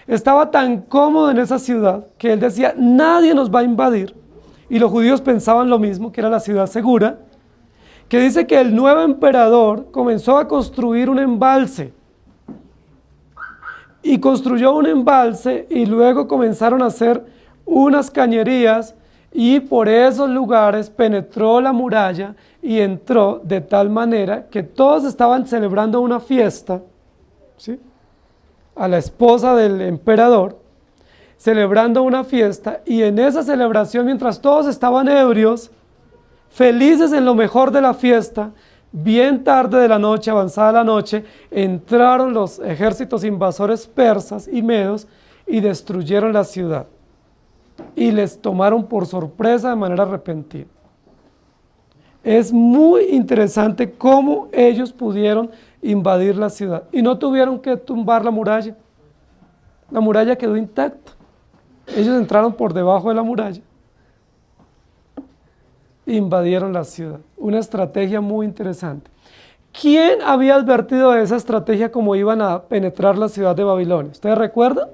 Speaker 1: Estaba tan cómodo en esa ciudad que él decía, nadie nos va a invadir. Y los judíos pensaban lo mismo, que era la ciudad segura, que dice que el nuevo emperador comenzó a construir un embalse. Y construyó un embalse y luego comenzaron a hacer unas cañerías y por esos lugares penetró la muralla y entró de tal manera que todos estaban celebrando una fiesta, ¿sí?, a la esposa del emperador, celebrando una fiesta, y en esa celebración, mientras todos estaban ebrios, felices en lo mejor de la fiesta, bien tarde de la noche, avanzada la noche, entraron los ejércitos invasores persas y medos y destruyeron la ciudad. Y les tomaron por sorpresa de manera repentina. Es muy interesante cómo ellos pudieron invadir la ciudad y no tuvieron que tumbar la muralla. La muralla quedó intacta. Ellos entraron por debajo de la muralla e invadieron la ciudad. Una estrategia muy interesante. ¿Quién había advertido de esa estrategia como iban a penetrar la ciudad de Babilonia? ¿Ustedes recuerdan?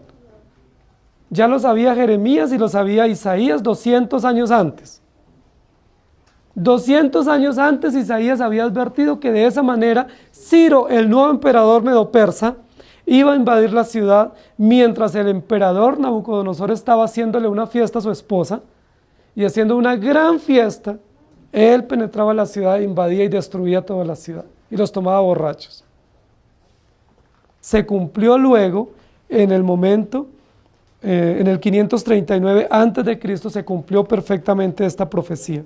Speaker 1: Ya lo sabía Jeremías y lo sabía Isaías 200 años antes. 200 años antes Isaías había advertido que de esa manera Ciro, el nuevo emperador medo-persa, iba a invadir la ciudad mientras el emperador Nabucodonosor estaba haciéndole una fiesta a su esposa y haciendo una gran fiesta. Él penetraba la ciudad, invadía y destruía toda la ciudad y los tomaba borrachos. Se cumplió luego en el momento, en el 539 a.C. se cumplió perfectamente esta profecía.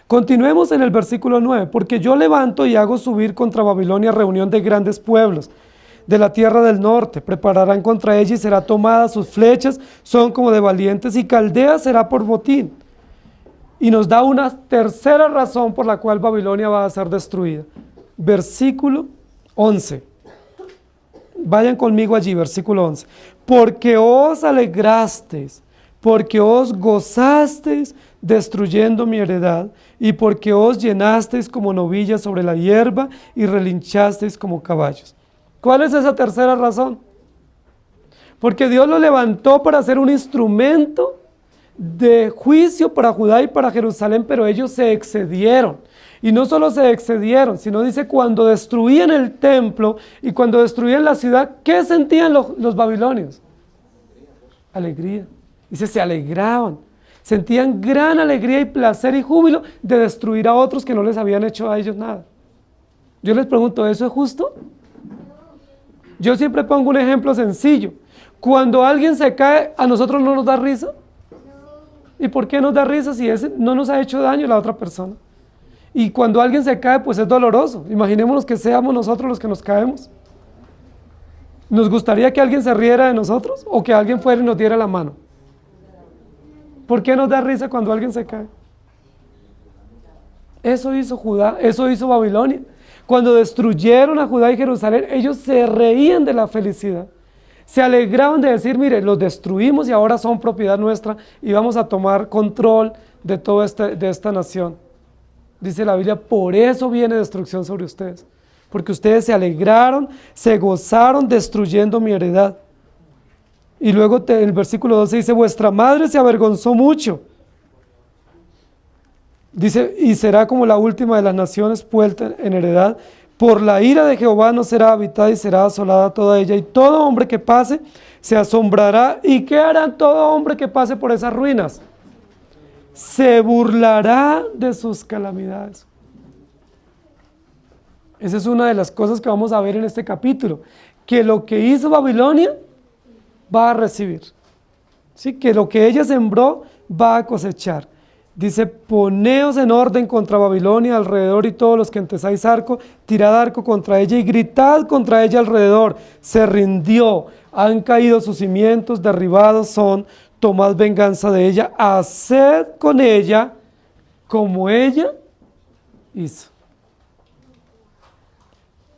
Speaker 1: Continuemos en el versículo 9, porque yo levanto y hago subir contra Babilonia reunión de grandes pueblos de la tierra del norte, prepararán contra ella y será tomada, sus flechas son como de valientes y Caldea será por botín. Y nos da una tercera razón por la cual Babilonia va a ser destruida. Versículo 11. Vayan conmigo allí, versículo 11. Porque os alegrasteis, porque os gozasteis destruyendo mi heredad, y porque os llenasteis como novillas sobre la hierba y relinchasteis como caballos. ¿Cuál es esa tercera razón? Porque Dios lo levantó para ser un instrumento de juicio para Judá y para Jerusalén, pero ellos se excedieron. Y no solo se excedieron, sino dice cuando destruían el templo y cuando destruían la ciudad, ¿qué sentían los babilonios? Alegría. Dice, se alegraban. Sentían gran alegría y placer y júbilo de destruir a otros que no les habían hecho a ellos nada. Yo les pregunto, ¿eso es justo? Yo siempre pongo un ejemplo sencillo. Cuando alguien se cae, ¿a nosotros no nos da risa? ¿Y por qué nos da risa si ese no nos ha hecho daño a la otra persona? Y cuando alguien se cae, pues es doloroso. Imaginémonos que seamos nosotros los que nos caemos. ¿Nos gustaría que alguien se riera de nosotros o que alguien fuera y nos diera la mano? ¿Por qué nos da risa cuando alguien se cae? Eso hizo Judá, eso hizo Babilonia. Cuando destruyeron a Judá y Jerusalén, ellos se reían de la felicidad. Se alegraban de decir, mire, los destruimos y ahora son propiedad nuestra y vamos a tomar control de toda esta nación. Dice la Biblia, por eso viene destrucción sobre ustedes. Porque ustedes se alegraron, se gozaron destruyendo mi heredad. Y luego el versículo 12 dice, vuestra madre se avergonzó mucho. Dice, y será como la última de las naciones vuelta en heredad. Por la ira de Jehová no será habitada y será asolada toda ella. Y todo hombre que pase se asombrará. ¿Y qué hará todo hombre que pase por esas ruinas? Se burlará de sus calamidades. Esa es una de las cosas que vamos a ver en este capítulo. que lo que hizo Babilonia va a recibir. ¿Sí? Que lo que ella sembró va a cosechar. Dice, poneos en orden contra Babilonia alrededor y todos los que entesáis arco, tirad arco contra ella y gritad contra ella alrededor. Se rindió, han caído sus cimientos, derribados son, tomad venganza de ella, haced con ella como ella hizo.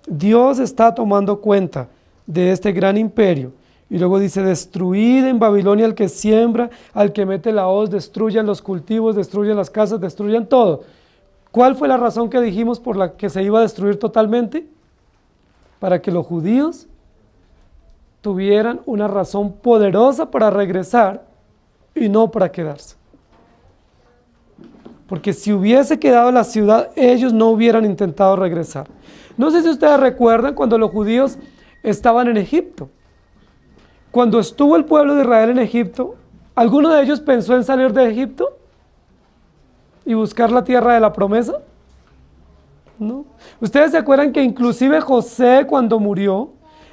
Speaker 1: Dios está tomando cuenta de este gran imperio. Y luego dice, destruid en Babilonia al que siembra, al que mete la hoz, destruyan los cultivos, destruyan las casas, destruyan todo. ¿Cuál fue la razón que dijimos por la que se iba a destruir totalmente? Para que los judíos tuvieran una razón poderosa para regresar y no para quedarse. Porque si hubiese quedado la ciudad, ellos no hubieran intentado regresar. No sé si ustedes recuerdan cuando los judíos estaban en Egipto. Cuando estuvo el pueblo de Israel en Egipto, ¿alguno de ellos pensó en salir de Egipto y buscar la tierra de la promesa? No. ¿Ustedes se acuerdan que inclusive José cuando murió,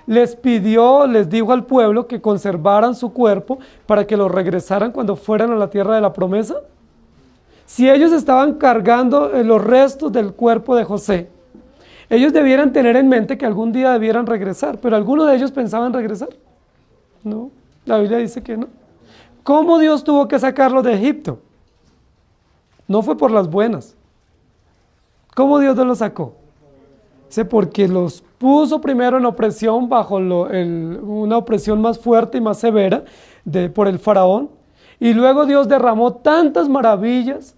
Speaker 1: les dijo al pueblo que conservaran su cuerpo para que lo regresaran cuando fueran a la tierra de la promesa? Si ellos estaban cargando los restos del cuerpo de José, ellos debieran tener en mente que algún día debieran regresar, pero ¿alguno de ellos pensaban regresar? No, la Biblia dice que no. ¿Cómo Dios tuvo que sacarlos de Egipto? No fue por las buenas. ¿Cómo Dios los sacó? Dice, porque los puso primero en opresión bajo una opresión más fuerte y más severa por el faraón, y luego Dios derramó tantas maravillas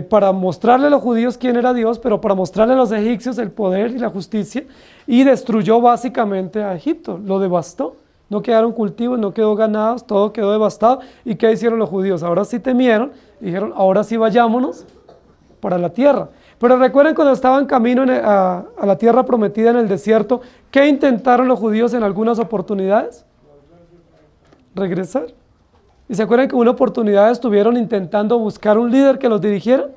Speaker 1: para mostrarle a los judíos quién era Dios, pero para mostrarle a los egipcios el poder y la justicia, y destruyó básicamente a Egipto, lo devastó. No quedaron cultivos, no quedó ganados, todo quedó devastado. ¿Y qué hicieron los judíos? Ahora sí temieron, dijeron, ahora sí vayámonos para la tierra. Pero recuerden cuando estaban camino a la tierra prometida en el desierto, ¿qué intentaron los judíos en algunas oportunidades? Regresar. ¿Y se acuerdan que en una oportunidad estuvieron intentando buscar un líder que los dirigiera?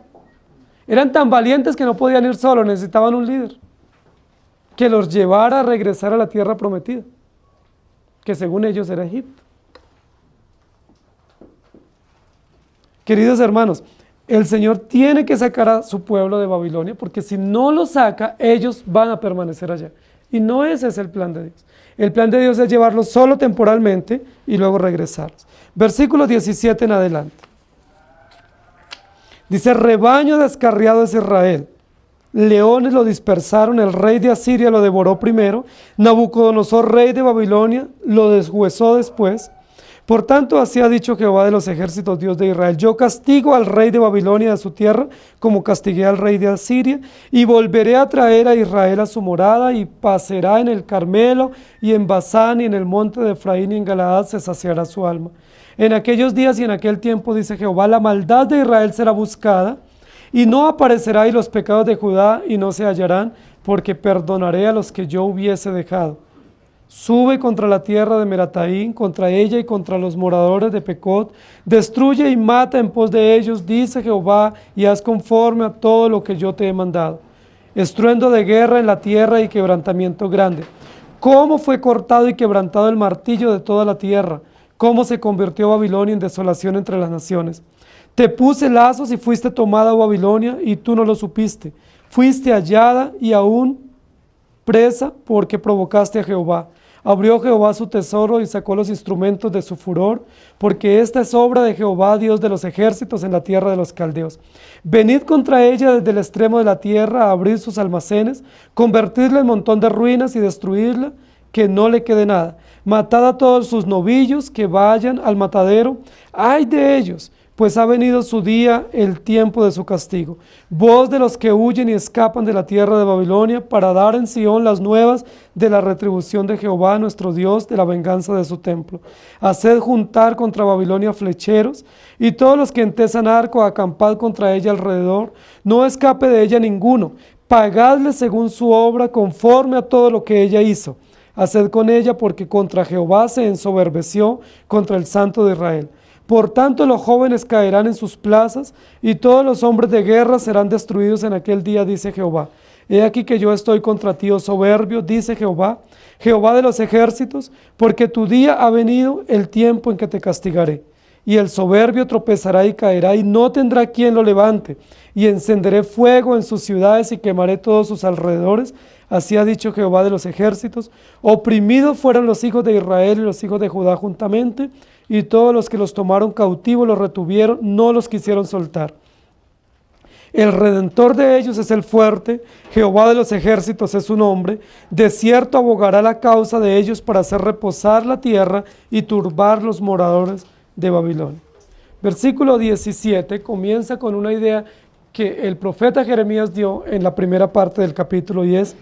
Speaker 1: Eran tan valientes que no podían ir solos, necesitaban un líder que los llevara a regresar a la tierra prometida, que según ellos era Egipto. Queridos hermanos, el Señor tiene que sacar a su pueblo de Babilonia, porque si no lo saca, ellos van a permanecer allá. Y no ese es el plan de Dios. El plan de Dios es llevarlos solo temporalmente y luego regresarlos. Versículo 17 en adelante. Dice, rebaño descarriado es Israel. Leones lo dispersaron, el rey de Asiria lo devoró primero, Nabucodonosor, rey de Babilonia, lo deshuesó después. Por tanto, así ha dicho Jehová de los ejércitos, Dios de Israel, yo castigo al rey de Babilonia de su tierra, como castigué al rey de Asiria, y volveré a traer a Israel a su morada, y pacerá en el Carmelo, y en Basán, y en el monte de Efraín, y en Galaad se saciará su alma. En aquellos días y en aquel tiempo, dice Jehová, la maldad de Israel será buscada, y no aparecerá, y los pecados de Judá, y no se hallarán, porque perdonaré a los que yo hubiese dejado. Sube contra la tierra de Merataín, contra ella y contra los moradores de Pecot, destruye y mata en pos de ellos, dice Jehová, y haz conforme a todo lo que yo te he mandado. Estruendo de guerra en la tierra y quebrantamiento grande. Cómo fue cortado y quebrantado el martillo de toda la tierra, cómo se convirtió Babilonia en desolación entre las naciones. Te puse lazos y fuiste tomada, Babilonia, y tú no lo supiste. Fuiste hallada y aún presa porque provocaste a Jehová. Abrió Jehová su tesoro y sacó los instrumentos de su furor, porque esta es obra de Jehová, Dios de los ejércitos, en la tierra de los caldeos. Venid contra ella desde el extremo de la tierra a abrir sus almacenes, convertirla en montón de ruinas y destruirla, que no le quede nada. Matad a todos sus novillos, que vayan al matadero. ¡Ay de ellos! Pues ha venido su día, el tiempo de su castigo. Voz de los que huyen y escapan de la tierra de Babilonia, para dar en Sión las nuevas de la retribución de Jehová nuestro Dios, de la venganza de su templo. Haced juntar contra Babilonia flecheros, y todos los que entesan arco, acampad contra ella alrededor. No escape de ella ninguno. Pagadle según su obra, conforme a todo lo que ella hizo. Haced con ella, porque contra Jehová se ensoberbeció, contra el Santo de Israel. Por tanto, los jóvenes caerán en sus plazas, y todos los hombres de guerra serán destruidos en aquel día, dice Jehová. He aquí que yo estoy contra ti, oh soberbio, dice Jehová, Jehová de los ejércitos, porque tu día ha venido, el tiempo en que te castigaré. Y el soberbio tropezará y caerá, y no tendrá quien lo levante. Y encenderé fuego en sus ciudades y quemaré todos sus alrededores. Así ha dicho Jehová de los ejércitos. Oprimidos fueron los hijos de Israel y los hijos de Judá juntamente, y todos los que los tomaron cautivos los retuvieron, no los quisieron soltar. El Redentor de ellos es el fuerte, Jehová de los ejércitos es su nombre. De cierto abogará la causa de ellos para hacer reposar la tierra y turbar los moradores de Babilonia. Versículo 17 comienza con una idea que el profeta Jeremías dio en la primera parte del capítulo, y es: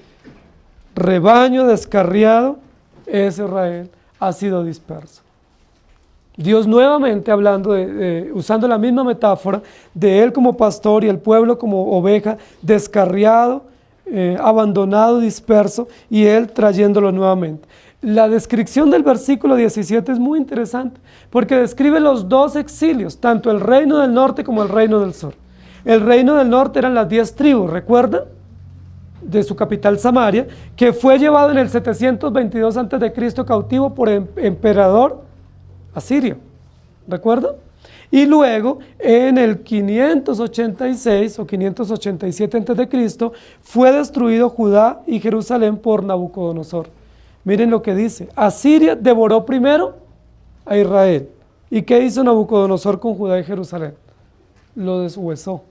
Speaker 1: rebaño descarriado es Israel, ha sido disperso. Dios nuevamente hablando, usando la misma metáfora de él como pastor y el pueblo como oveja, descarriado, abandonado, disperso, y él trayéndolo nuevamente. La descripción del versículo 17 es muy interesante, porque describe los dos exilios, tanto el reino del norte como el reino del sur. El reino del norte eran las 10 tribus, ¿recuerdan? De su capital Samaria, que fue llevado en el 722 a.C. cautivo por el emperador asirio, ¿recuerdan? Y luego en el 586 o 587 a.C. fue destruido Judá y Jerusalén por Nabucodonosor. Miren lo que dice: Asiria devoró primero a Israel. ¿Y qué hizo Nabucodonosor con Judá y Jerusalén? Lo deshuesó.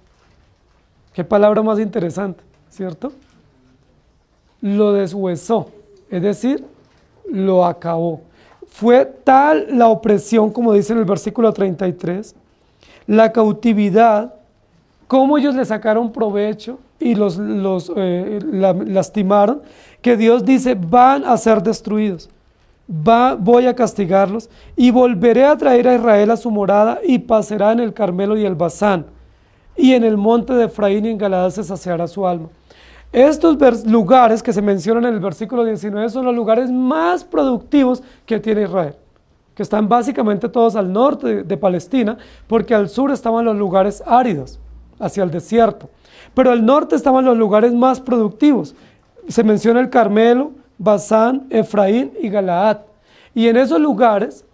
Speaker 1: Qué palabra más interesante, ¿cierto? Lo deshuesó, es decir, lo acabó. Fue tal la opresión, como dice en el versículo 33, la cautividad, cómo ellos le sacaron provecho y los lastimaron, que Dios dice: van a ser destruidos, voy a castigarlos, y volveré a traer a Israel a su morada, y pasará en el Carmelo y el Basán, y en el monte de Efraín y en Galaad se saciará su alma. Estos lugares que se mencionan en el versículo 19 son los lugares más productivos que tiene Israel, que están básicamente todos al norte de Palestina, porque al sur estaban los lugares áridos, hacia el desierto, pero al norte estaban los lugares más productivos. Se menciona el Carmelo, Basán, Efraín y Galaad, y en esos lugares,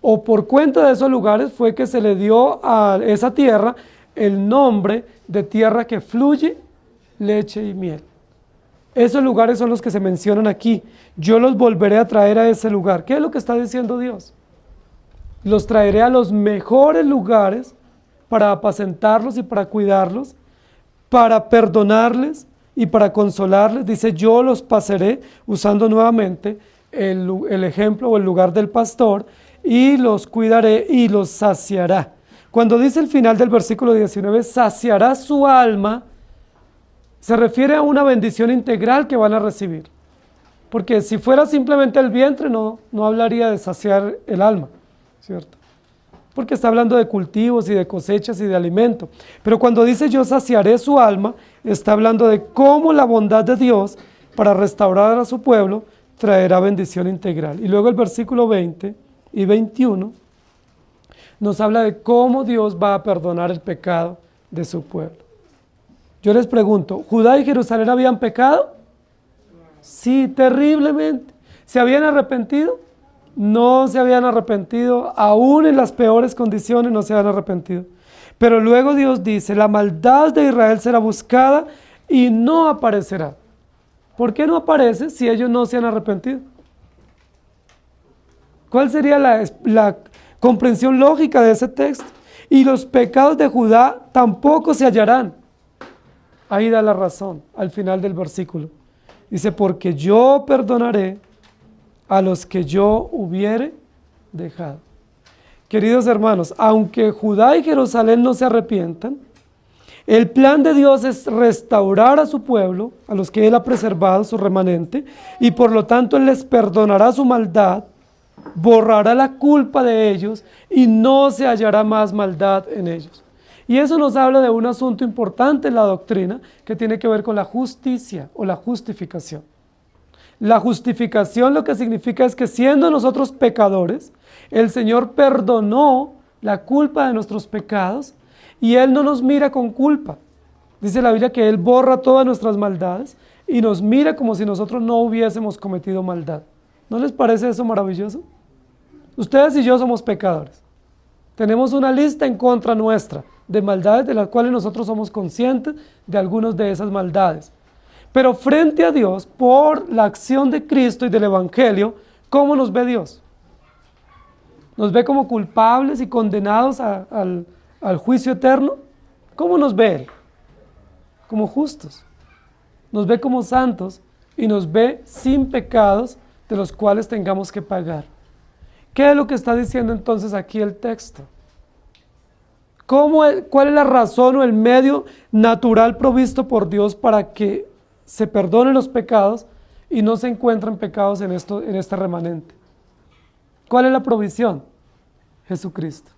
Speaker 1: o por cuenta de esos lugares, fue que se le dio a esa tierra el nombre de tierra que fluye leche y miel. Esos lugares son los que se mencionan aquí. Yo los volveré a traer a ese lugar. ¿Qué es lo que está diciendo Dios? Los traeré a los mejores lugares para apacentarlos y para cuidarlos, para perdonarles y para consolarles. Dice: yo los pasaré, usando nuevamente el ejemplo o el lugar del pastor, y los cuidaré y los saciará. Cuando dice el final del versículo 19, saciará su alma, se refiere a una bendición integral que van a recibir. Porque si fuera simplemente el vientre, no hablaría de saciar el alma, ¿cierto? Porque está hablando de cultivos y de cosechas y de alimento. Pero cuando dice yo saciaré su alma, está hablando de cómo la bondad de Dios para restaurar a su pueblo traerá bendición integral. Y luego el versículo 20 y 21 nos habla de cómo Dios va a perdonar el pecado de su pueblo. Yo les pregunto, ¿Judá y Jerusalén habían pecado? Sí, terriblemente. ¿Se habían arrepentido? No se habían arrepentido, aún en las peores condiciones no se habían arrepentido. Pero luego Dios dice: la maldad de Israel será buscada y no aparecerá. ¿Por qué no aparece si ellos no se han arrepentido? ¿Cuál sería la comprensión lógica de ese texto? Y los pecados de Judá tampoco se hallarán. Ahí da la razón, al final del versículo. Dice: porque yo perdonaré a los que yo hubiere dejado. Queridos hermanos, aunque Judá y Jerusalén no se arrepientan, el plan de Dios es restaurar a su pueblo, a los que Él ha preservado, su remanente, y por lo tanto Él les perdonará su maldad, borrará la culpa de ellos y no se hallará más maldad en ellos. Y eso nos habla de un asunto importante en la doctrina que tiene que ver con la justicia o la justificación. La justificación lo que significa es que, siendo nosotros pecadores, el Señor perdonó la culpa de nuestros pecados y Él no nos mira con culpa. Dice la Biblia que Él borra todas nuestras maldades y nos mira como si nosotros no hubiésemos cometido maldad. ¿No les parece eso maravilloso? Ustedes y yo somos pecadores. Tenemos una lista en contra nuestra de maldades de las cuales nosotros somos conscientes de algunas de esas maldades. Pero frente a Dios, por la acción de Cristo y del Evangelio, ¿cómo nos ve Dios? ¿Nos ve como culpables y condenados al juicio eterno? ¿Cómo nos ve Él? Como justos. Nos ve como santos y nos ve sin pecados de los cuales tengamos que pagar. ¿Qué es lo que está diciendo entonces aquí el texto? ¿Cuál es la razón o el medio natural provisto por Dios para que se perdonen los pecados y no se encuentren pecados en este remanente? ¿Cuál es la provisión? Jesucristo.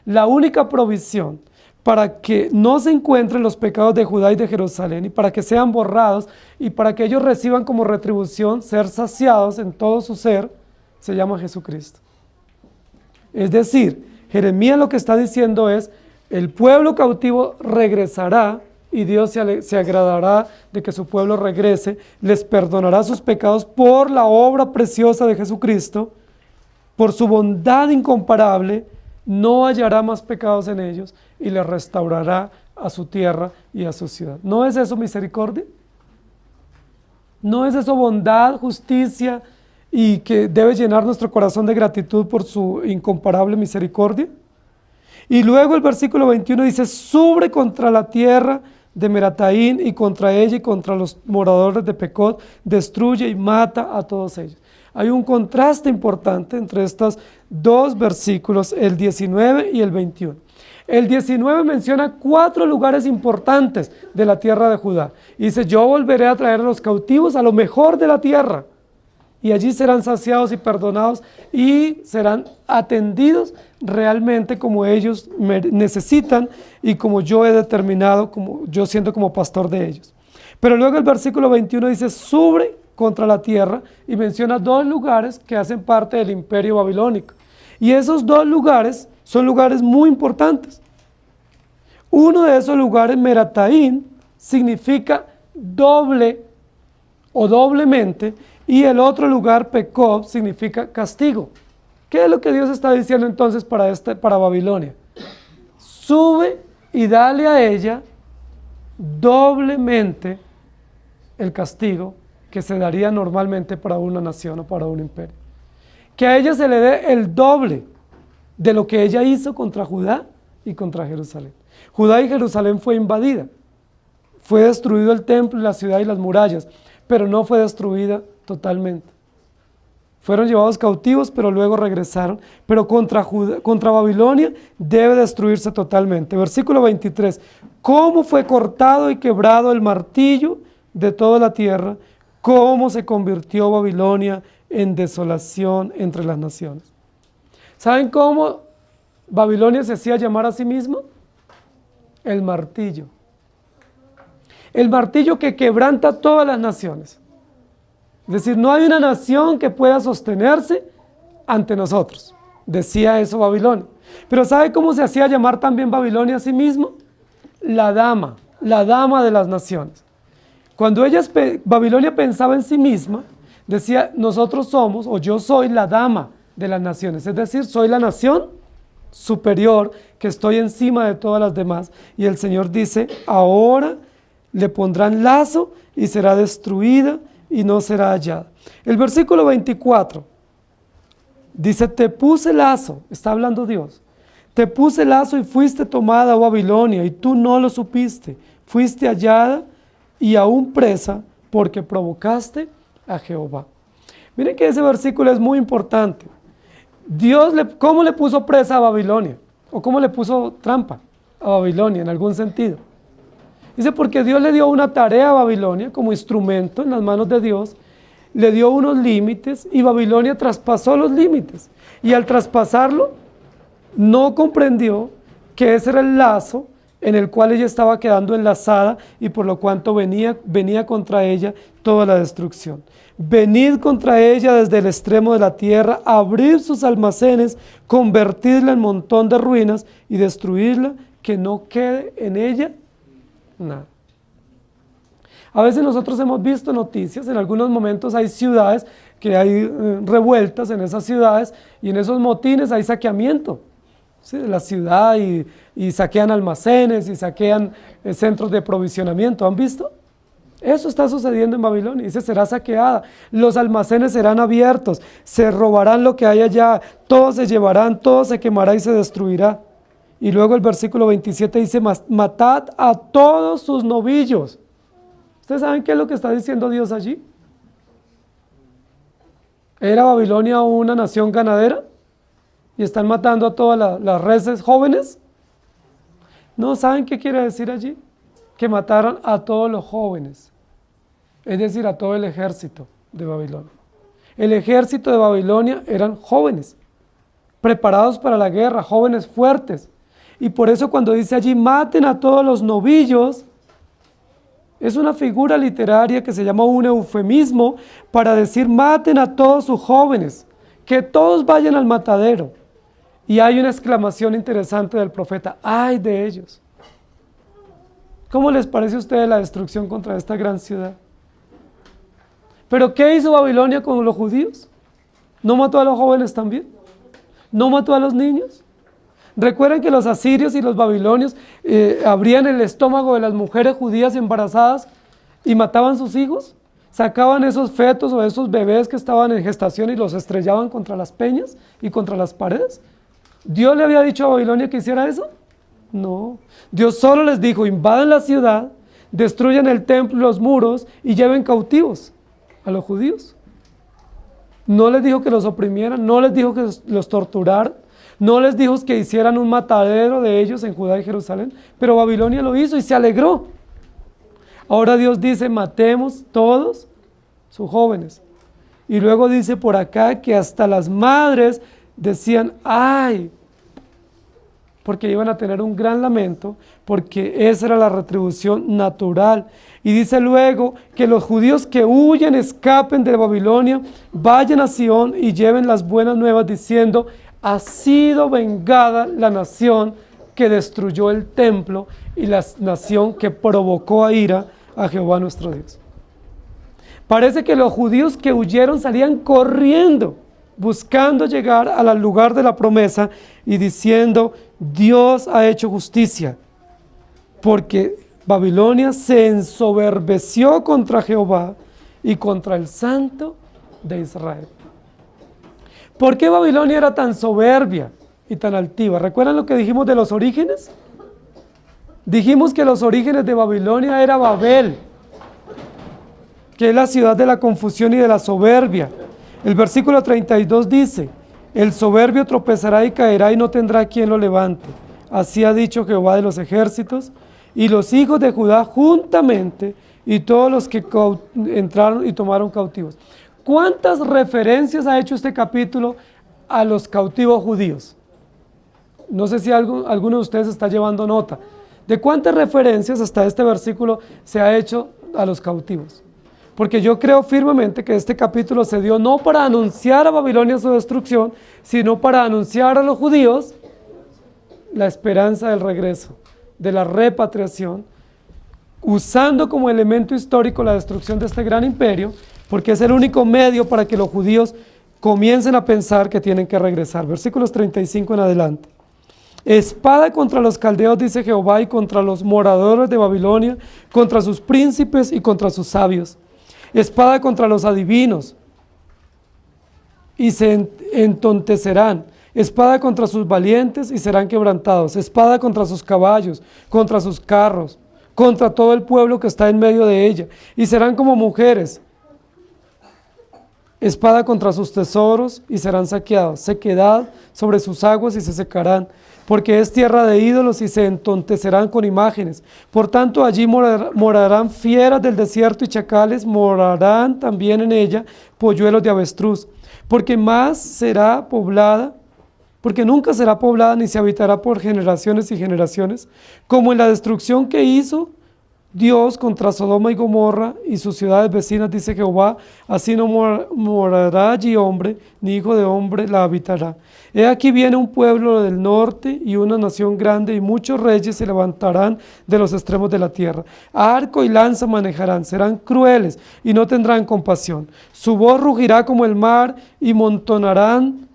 Speaker 1: La única provisión para que no se encuentren los pecados de Judá y de Jerusalén y para que sean borrados y para que ellos reciban como retribución ser saciados en todo su ser, se llama Jesucristo. Es decir, Jeremías lo que está diciendo es, el pueblo cautivo regresará y Dios se agradará de que su pueblo regrese, les perdonará sus pecados por la obra preciosa de Jesucristo, por su bondad incomparable, no hallará más pecados en ellos y les restaurará a su tierra y a su ciudad. ¿No es eso misericordia? ¿No es eso bondad, justicia y que debe llenar nuestro corazón de gratitud por su incomparable misericordia? Y luego el versículo 21 dice, sube contra la tierra de Merataín y contra ella y contra los moradores de Pecod, destruye y mata a todos ellos. Hay un contraste importante entre estos dos versículos, el 19 y el 21. El 19 menciona 4 lugares importantes de la tierra de Judá. Y dice, yo volveré a traer a los cautivos a lo mejor de la tierra. Y allí serán saciados y perdonados y serán atendidos realmente como ellos necesitan y como yo he determinado, como yo siento como pastor de ellos. Pero luego el versículo 21 dice, sube contra la tierra y menciona 2 lugares que hacen parte del imperio babilónico. Y esos 2 lugares son lugares muy importantes. Uno de esos lugares, Merataín, significa doble o doblemente, y el otro lugar, Pecod, significa castigo. ¿Qué es lo que Dios está diciendo entonces para Babilonia? Sube y dale a ella doblemente el castigo que se daría normalmente para una nación o para un imperio. Que a ella se le dé el doble de lo que ella hizo contra Judá y contra Jerusalén. Judá y Jerusalén fue invadida. Fue destruido el templo, la ciudad y las murallas, pero no fue destruida totalmente. Fueron llevados cautivos, pero luego regresaron. Pero contra Babilonia debe destruirse totalmente. Versículo 23. ¿Cómo fue cortado y quebrado el martillo de toda la tierra? ¿Cómo se convirtió Babilonia en desolación entre las naciones? ¿Saben cómo Babilonia se hacía llamar a sí mismo? El martillo. El martillo que quebranta todas las naciones. Es decir, no hay una nación que pueda sostenerse ante nosotros. Decía eso Babilonia. Pero ¿sabe cómo se hacía llamar también Babilonia a sí mismo? La dama de las naciones. Cuando Babilonia pensaba en sí misma, decía, nosotros somos, o yo soy la dama de las naciones. Es decir, soy la nación superior, que estoy encima de todas las demás. Y el Señor dice, ahora le pondrán lazo y será destruida y no será hallada. El versículo 24 dice, te puse lazo, está hablando Dios, te puse lazo y fuiste tomada, oh Babilonia, y tú no lo supiste, fuiste hallada y aún presa porque provocaste a Jehová. Miren que ese versículo es muy importante. Dios, ¿cómo le puso presa a Babilonia? ¿O cómo le puso trampa a Babilonia en algún sentido? Dice, porque Dios le dio una tarea a Babilonia como instrumento en las manos de Dios, le dio unos límites y Babilonia traspasó los límites. Y al traspasarlo, no comprendió que ese era el lazo en el cual ella estaba quedando enlazada y por lo cuanto venía contra ella toda la destrucción. Venid contra ella desde el extremo de la tierra, abrid sus almacenes, convertidla en montón de ruinas y destruirla, que no quede en ella nada. A veces nosotros hemos visto noticias, en algunos momentos hay ciudades que hay revueltas en esas ciudades y en esos motines hay saqueamiento, ¿sí?, de la ciudad y saquean almacenes y saquean centros de provisionamiento. ¿Han visto? Eso está sucediendo en Babilonia. Dice, será saqueada, los almacenes serán abiertos, se robarán lo que hay allá, todo se llevarán, todo se quemará y se destruirá. Y luego el versículo 27 dice, matad a todos sus novillos. ¿Ustedes saben qué es lo que está diciendo Dios allí? ¿Era Babilonia una nación ganadera? ¿Y están matando a todas las reses jóvenes? No, ¿saben qué quiere decir allí? Que mataron a todos los jóvenes, es decir, a todo el ejército de Babilonia. El ejército de Babilonia eran jóvenes, preparados para la guerra, jóvenes fuertes. Y por eso cuando dice allí, maten a todos los novillos, es una figura literaria que se llama un eufemismo para decir, maten a todos sus jóvenes, que todos vayan al matadero. Y hay una exclamación interesante del profeta, ¡ay de ellos! ¿Cómo les parece a ustedes la destrucción contra esta gran ciudad? ¿Pero qué hizo Babilonia con los judíos? ¿No mató a los jóvenes también? ¿No mató a los niños? Recuerden que los asirios y los babilonios abrían el estómago de las mujeres judías embarazadas y mataban sus hijos, sacaban esos fetos o esos bebés que estaban en gestación y los estrellaban contra las peñas y contra las paredes. ¿Dios le había dicho a Babilonia que hiciera eso? No, Dios solo les dijo, invadan la ciudad, destruyan el templo y los muros y lleven cautivos a los judíos. No les dijo que los oprimieran, no les dijo que los torturaran, no les dijo que hicieran un matadero de ellos en Judá y Jerusalén, pero Babilonia lo hizo y se alegró. Ahora Dios dice, matemos todos sus jóvenes. Y luego dice por acá que hasta las madres decían, ¡ay!, porque iban a tener un gran lamento, porque esa era la retribución natural. Y dice luego que los judíos que huyen, escapen de Babilonia, vayan a Sión y lleven las buenas nuevas diciendo, ha sido vengada la nación que destruyó el templo y la nación que provocó a ira a Jehová nuestro Dios. Parece que los judíos que huyeron salían corriendo, buscando llegar al lugar de la promesa y diciendo, Dios ha hecho justicia, porque Babilonia se ensoberbeció contra Jehová y contra el Santo de Israel. ¿Por qué Babilonia era tan soberbia y tan altiva? ¿Recuerdan lo que dijimos de los orígenes? Dijimos que los orígenes de Babilonia era Babel, que es la ciudad de la confusión y de la soberbia. El versículo 32 dice, el soberbio tropezará y caerá y no tendrá quien lo levante. Así ha dicho Jehová de los ejércitos, y los hijos de Judá juntamente, y todos los que entraron y tomaron cautivos. ¿Cuántas referencias ha hecho este capítulo a los cautivos judíos? No sé si alguno de ustedes está llevando nota. ¿De cuántas referencias hasta este versículo se ha hecho a los cautivos? Porque yo creo firmemente que este capítulo se dio no para anunciar a Babilonia su destrucción, sino para anunciar a los judíos la esperanza del regreso, de la repatriación, usando como elemento histórico la destrucción de este gran imperio, porque es el único medio para que los judíos comiencen a pensar que tienen que regresar. Versículos 35 en adelante. Espada contra los caldeos, dice Jehová, y contra los moradores de Babilonia, contra sus príncipes y contra sus sabios. Espada contra los adivinos, y se entontecerán. Espada contra sus valientes, y serán quebrantados. Espada contra sus caballos, contra sus carros, contra todo el pueblo que está en medio de ella, y serán como mujeres. Espada contra sus tesoros, y serán saqueados. Sequedad sobre sus aguas, y se secarán, porque es tierra de ídolos, y se entontecerán con imágenes. Por tanto, allí morarán fieras del desierto y chacales, morarán también en ella polluelos de avestruz, porque nunca será poblada, ni se habitará por generaciones y generaciones, como en la destrucción que hizo Dios contra Sodoma y Gomorra y sus ciudades vecinas, dice Jehová, así no morará allí hombre, ni hijo de hombre la habitará. He aquí viene un pueblo del norte y una nación grande, y muchos reyes se levantarán de los extremos de la tierra. Arco y lanza manejarán, serán crueles y no tendrán compasión. Su voz rugirá como el mar y montarán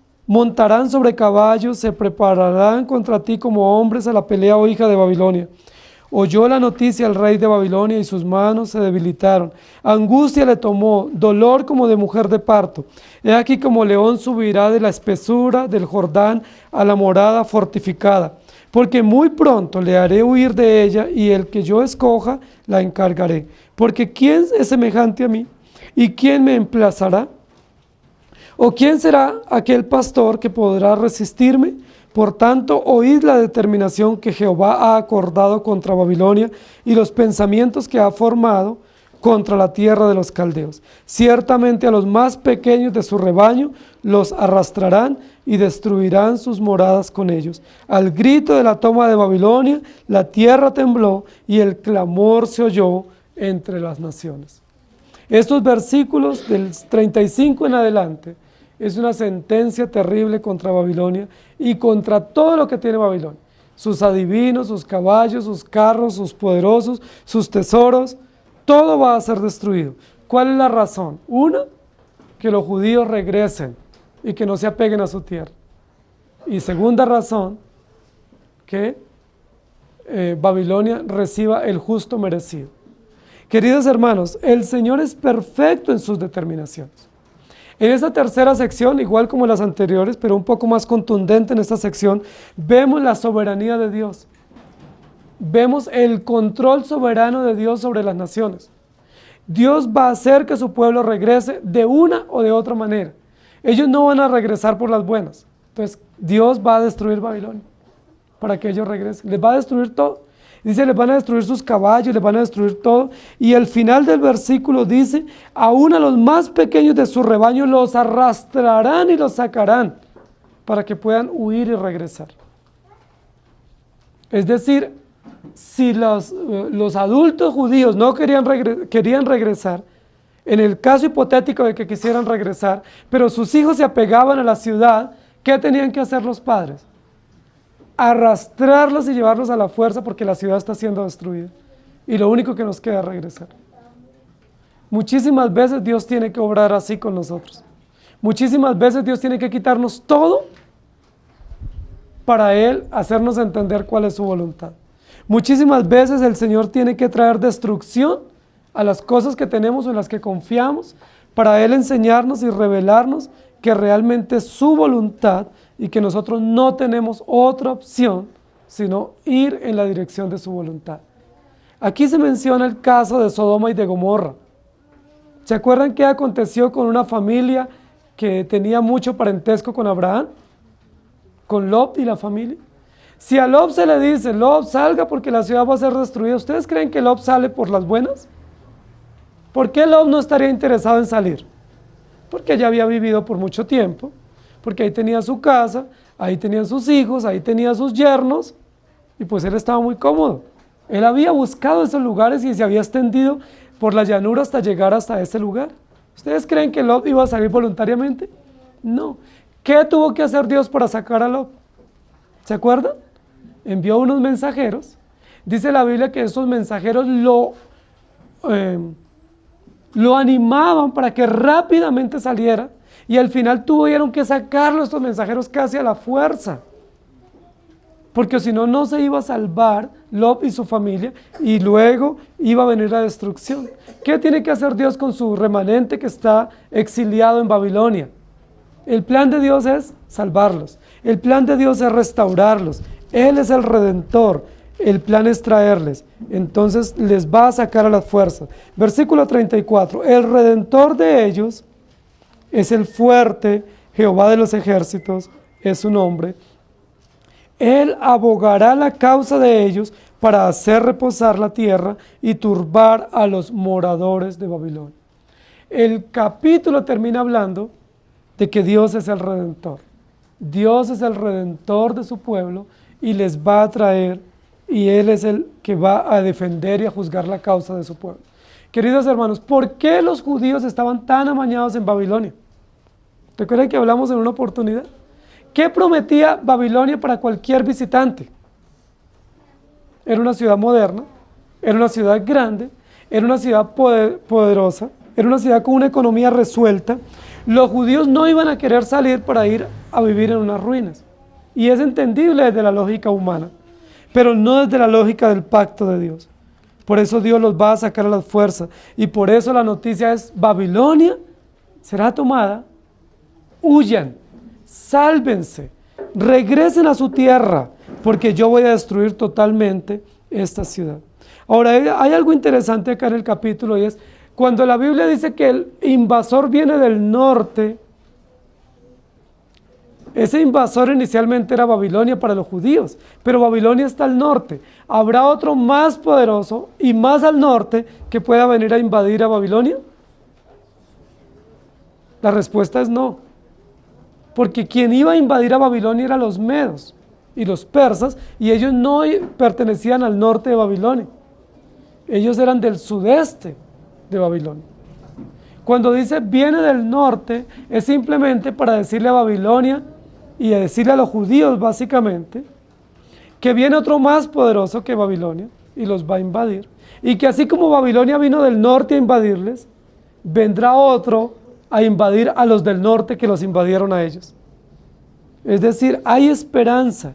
Speaker 1: sobre caballos, se prepararán contra ti como hombres a la pelea, oh hija de Babilonia. Oyó la noticia el rey de Babilonia y sus manos se debilitaron. Angustia le tomó, dolor como de mujer de parto. He aquí como león subirá de la espesura del Jordán a la morada fortificada. Porque muy pronto le haré huir de ella y el que yo escoja la encargaré. Porque ¿quién es semejante a mí? ¿Y quién me emplazará? ¿O quién será aquel pastor que podrá resistirme? Por tanto, oíd la determinación que Jehová ha acordado contra Babilonia y los pensamientos que ha formado contra la tierra de los caldeos. Ciertamente a los más pequeños de su rebaño los arrastrarán y destruirán sus moradas con ellos. Al grito de la toma de Babilonia, la tierra tembló y el clamor se oyó entre las naciones. Estos versículos del 35 en adelante es una sentencia terrible contra Babilonia y contra todo lo que tiene Babilonia. Sus adivinos, sus caballos, sus carros, sus poderosos, sus tesoros, todo va a ser destruido. ¿Cuál es la razón? Una, que los judíos regresen y que no se apeguen a su tierra. Y segunda razón, que Babilonia reciba el justo merecido. Queridos hermanos, el Señor es perfecto en sus determinaciones. En esta tercera sección, igual como en las anteriores, pero un poco más contundente en esta sección, vemos la soberanía de Dios. Vemos el control soberano de Dios sobre las naciones. Dios va a hacer que su pueblo regrese de una o de otra manera. Ellos no van a regresar por las buenas. Entonces, Dios va a destruir Babilonia para que ellos regresen. Les va a destruir todo. Dice, les van a destruir sus caballos, les van a destruir todo. Y al final del versículo dice, aún a los más pequeños de su rebaño los arrastrarán y los sacarán para que puedan huir y regresar. Es decir, si los adultos judíos no querían regresar, en el caso hipotético de que quisieran regresar, pero sus hijos se apegaban a la ciudad, ¿qué tenían que hacer los padres? Arrastrarlos y llevarlos a la fuerza porque la ciudad está siendo destruida y lo único que nos queda es regresar. Muchísimas veces Dios tiene que obrar así con nosotros. Muchísimas veces Dios tiene que quitarnos todo para Él hacernos entender cuál es su voluntad. Muchísimas veces el Señor tiene que traer destrucción a las cosas que tenemos o en las que confiamos para Él enseñarnos y revelarnos que realmente es su voluntad y que nosotros no tenemos otra opción sino ir en la dirección de su voluntad. Aquí se menciona el caso de Sodoma y de Gomorra. ¿Se acuerdan qué aconteció con una familia que tenía mucho parentesco con Abraham? Con Lot y la familia. Si a Lot se le dice, Lot, salga porque la ciudad va a ser destruida, ¿ustedes creen que Lot sale por las buenas? ¿Por qué Lot no estaría interesado en salir? Porque ya había vivido por mucho tiempo, porque ahí tenía su casa, ahí tenía sus hijos, ahí tenía sus yernos, y pues él estaba muy cómodo. Él había buscado esos lugares y se había extendido por la llanura hasta llegar hasta ese lugar. ¿Ustedes creen que Lot iba a salir voluntariamente? No. ¿Qué tuvo que hacer Dios para sacar a Lot? ¿Se acuerdan? Envió unos mensajeros. Dice la Biblia que esos mensajeros lo animaban para que rápidamente saliera y al final tuvieron que sacarlo estos mensajeros casi a la fuerza, porque si no, no se iba a salvar Lot y su familia y luego iba a venir la destrucción. ¿Qué tiene que hacer Dios con su remanente que está exiliado en Babilonia? El plan de Dios es salvarlos, el plan de Dios es restaurarlos, Él es el Redentor. El plan es traerles, entonces les va a sacar a las fuerzas. Versículo 34, el Redentor de ellos es el fuerte, Jehová de los ejércitos es su nombre. Él abogará la causa de ellos para hacer reposar la tierra y turbar a los moradores de Babilonia. El capítulo termina hablando de que Dios es el Redentor. Dios es el Redentor de su pueblo y les va a traer y Él es el que va a defender y a juzgar la causa de su pueblo. Queridos hermanos, ¿por qué los judíos estaban tan amañados en Babilonia? ¿Recuerdan que hablamos en una oportunidad? ¿Qué prometía Babilonia para cualquier visitante? Era una ciudad moderna, era una ciudad grande, era una ciudad poderosa, era una ciudad con una economía resuelta. Los judíos no iban a querer salir para ir a vivir en unas ruinas. Y es entendible desde la lógica humana, pero no desde la lógica del pacto de Dios. Por eso Dios los va a sacar a las fuerzas. Y por eso la noticia es: Babilonia será tomada. Huyan, sálvense, regresen a su tierra, porque yo voy a destruir totalmente esta ciudad. Ahora, hay algo interesante acá en el capítulo, y es cuando la Biblia dice que el invasor viene del norte. Ese invasor inicialmente era Babilonia para los judíos, pero Babilonia está al norte. ¿Habrá otro más poderoso y más al norte que pueda venir a invadir a Babilonia? La respuesta es no, porque quien iba a invadir a Babilonia eran los medos y los persas, y ellos no pertenecían al norte de Babilonia, ellos eran del sudeste de Babilonia. Cuando dice viene del norte, es simplemente para decirle a Babilonia y a decirle a los judíos básicamente que viene otro más poderoso que Babilonia y los va a invadir, y que así como Babilonia vino del norte a invadirles, vendrá otro a invadir a los del norte que los invadieron a ellos. Es decir, hay esperanza.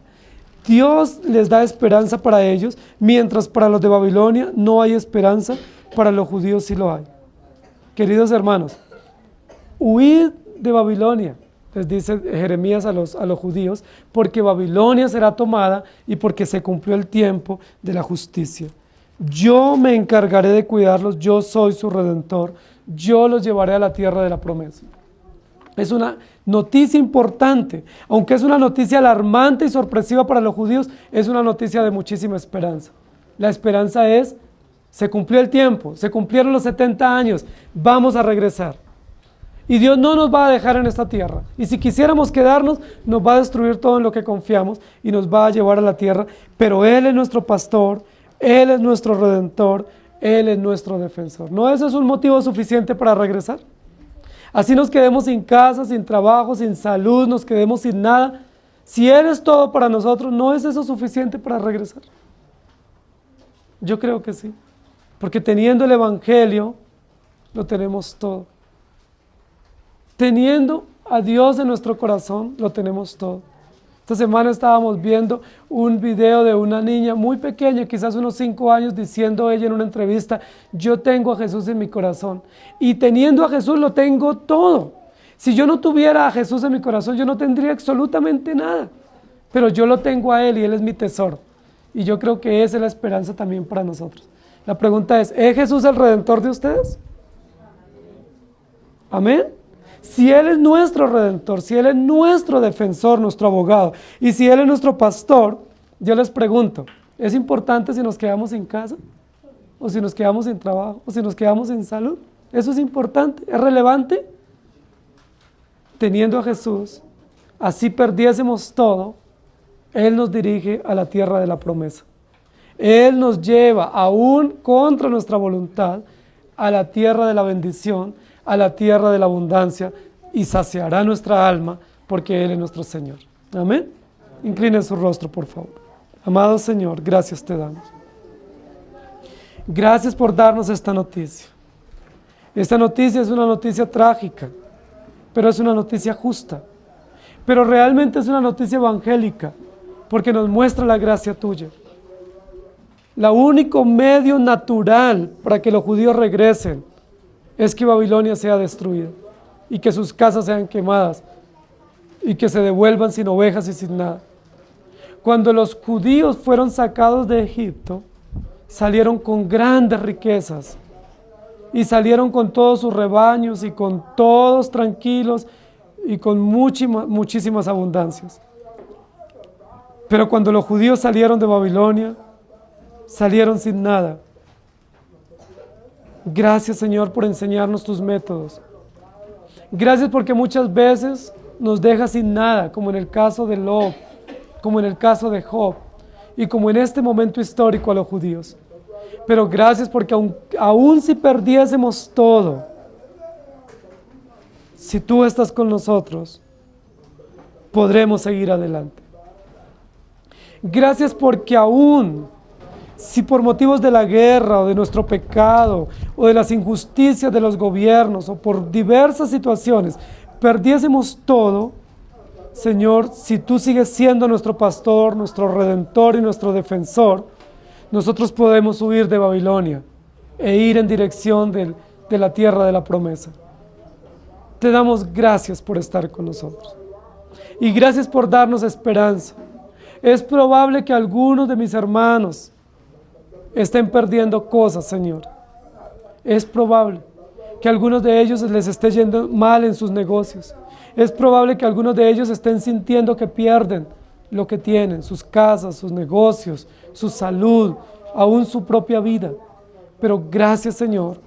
Speaker 1: Dios les da esperanza para ellos, mientras para los de Babilonia no hay esperanza, para los judíos sí lo hay. Queridos hermanos, huid de Babilonia, les dice Jeremías a los judíos, porque Babilonia será tomada y porque se cumplió el tiempo de la justicia. Yo me encargaré de cuidarlos, yo soy su redentor, yo los llevaré a la tierra de la promesa. Es una noticia importante, aunque es una noticia alarmante y sorpresiva para los judíos, es una noticia de muchísima esperanza. La esperanza es: se cumplió el tiempo, se cumplieron los 70 años, vamos a regresar. Y Dios no nos va a dejar en esta tierra. Y si quisiéramos quedarnos, nos va a destruir todo en lo que confiamos y nos va a llevar a la tierra. Pero Él es nuestro pastor, Él es nuestro redentor, Él es nuestro defensor. ¿No eso es un motivo suficiente para regresar? Así nos quedemos sin casa, sin trabajo, sin salud, nos quedemos sin nada. Si Él es todo para nosotros, ¿no es eso suficiente para regresar? Yo creo que sí. Porque teniendo el Evangelio, lo tenemos todo. Teniendo a Dios en nuestro corazón, lo tenemos todo. Esta semana estábamos viendo un video de una niña muy pequeña, quizás unos 5 años, diciendo ella en una entrevista: yo tengo a Jesús en mi corazón, y teniendo a Jesús lo tengo todo. Si yo no tuviera a Jesús en mi corazón, yo no tendría absolutamente nada, pero yo lo tengo a Él y Él es mi tesoro. Y yo creo que esa es la esperanza también para nosotros. La pregunta es Jesús el Redentor de ustedes? ¿Amén? Si Él es nuestro Redentor, si Él es nuestro defensor, nuestro abogado, y si Él es nuestro pastor, yo les pregunto, ¿es importante si nos quedamos en casa? ¿O si nos quedamos sin trabajo? ¿O si nos quedamos sin salud? ¿Eso es importante? ¿Es relevante? Teniendo a Jesús, así perdiésemos todo, Él nos dirige a la tierra de la promesa. Él nos lleva, aún contra nuestra voluntad, a la tierra de la bendición, a la tierra de la abundancia, y saciará nuestra alma, porque Él es nuestro Señor. Amén. Incline su rostro, por favor. Amado Señor, gracias te damos. Gracias por darnos esta noticia. Esta noticia es una noticia trágica, pero es una noticia justa. Pero realmente es una noticia evangélica, porque nos muestra la gracia tuya. El único medio natural para que los judíos regresen es que Babilonia sea destruida y que sus casas sean quemadas y que se devuelvan sin ovejas y sin nada. Cuando los judíos fueron sacados de Egipto, salieron con grandes riquezas y salieron con todos sus rebaños y con todos tranquilos y con muchísimas abundancias. Pero cuando los judíos salieron de Babilonia, salieron sin nada. Gracias, Señor, por enseñarnos tus métodos. Gracias porque muchas veces nos dejas sin nada, como en el caso de Lot, como en el caso de Job. y como en este momento histórico a los judíos. Pero gracias porque aún si perdiésemos todo, si tú estás con nosotros, podremos seguir adelante. Gracias porque aún si por motivos de la guerra o de nuestro pecado o de las injusticias de los gobiernos o por diversas situaciones perdiésemos todo, Señor, si tú sigues siendo nuestro pastor, nuestro redentor y nuestro defensor, nosotros podemos huir de Babilonia e ir en dirección de la tierra de la promesa. Te damos gracias por estar con nosotros y gracias por darnos esperanza. Es probable que algunos de mis hermanos estén perdiendo cosas, Señor. Es probable que a algunos de ellos les esté yendo mal en sus negocios. Es probable que algunos de ellos estén sintiendo que pierden lo que tienen, sus casas, sus negocios, su salud, aún su propia vida. Pero gracias, Señor,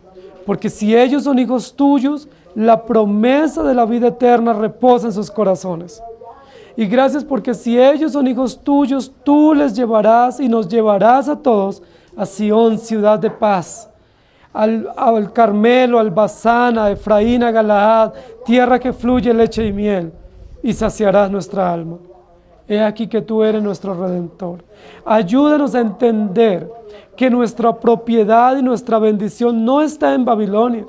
Speaker 1: porque si ellos son hijos tuyos, la promesa de la vida eterna reposa en sus corazones. Y gracias porque si ellos son hijos tuyos, tú les llevarás y nos llevarás a todos a Sión, ciudad de paz, al Carmelo, al Basán, a Efraín, a Galaad, tierra que fluye leche y miel, y saciarás nuestra alma. He aquí que tú eres nuestro Redentor. Ayúdanos a entender que nuestra propiedad y nuestra bendición no está en Babilonia.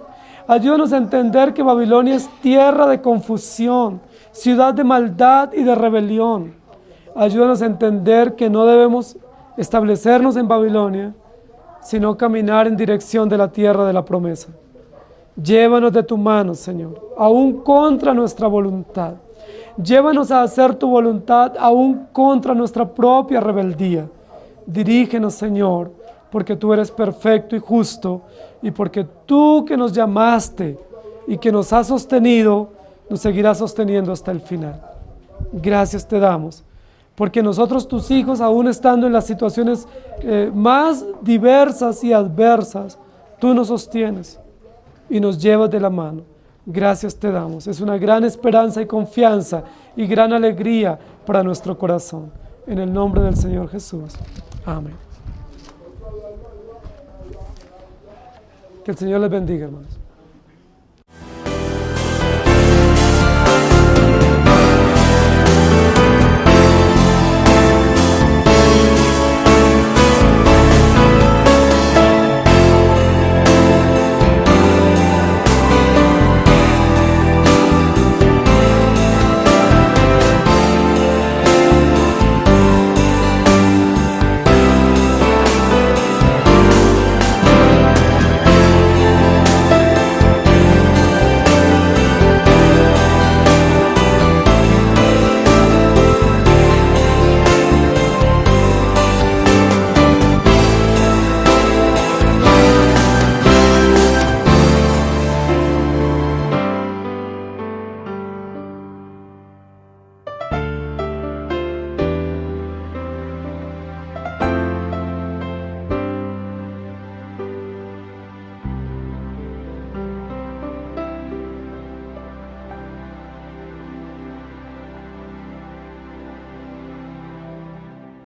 Speaker 1: Ayúdanos a entender que Babilonia es tierra de confusión, ciudad de maldad y de rebelión. Ayúdanos a entender que no debemos establecernos en Babilonia, sino caminar en dirección de la tierra de la promesa. Llévanos de tu mano, Señor, aún contra nuestra voluntad. Llévanos a hacer tu voluntad aún contra nuestra propia rebeldía. Dirígenos, Señor, porque tú eres perfecto y justo, y porque tú que nos llamaste y que nos has sostenido, nos seguirás sosteniendo hasta el final. Gracias te damos, porque nosotros, tus hijos, aún estando en las situaciones más diversas y adversas, tú nos sostienes y nos llevas de la mano. Gracias te damos. Es una gran esperanza y confianza y gran alegría para nuestro corazón. En el nombre del Señor Jesús. Amén. Que el Señor les bendiga, hermanos.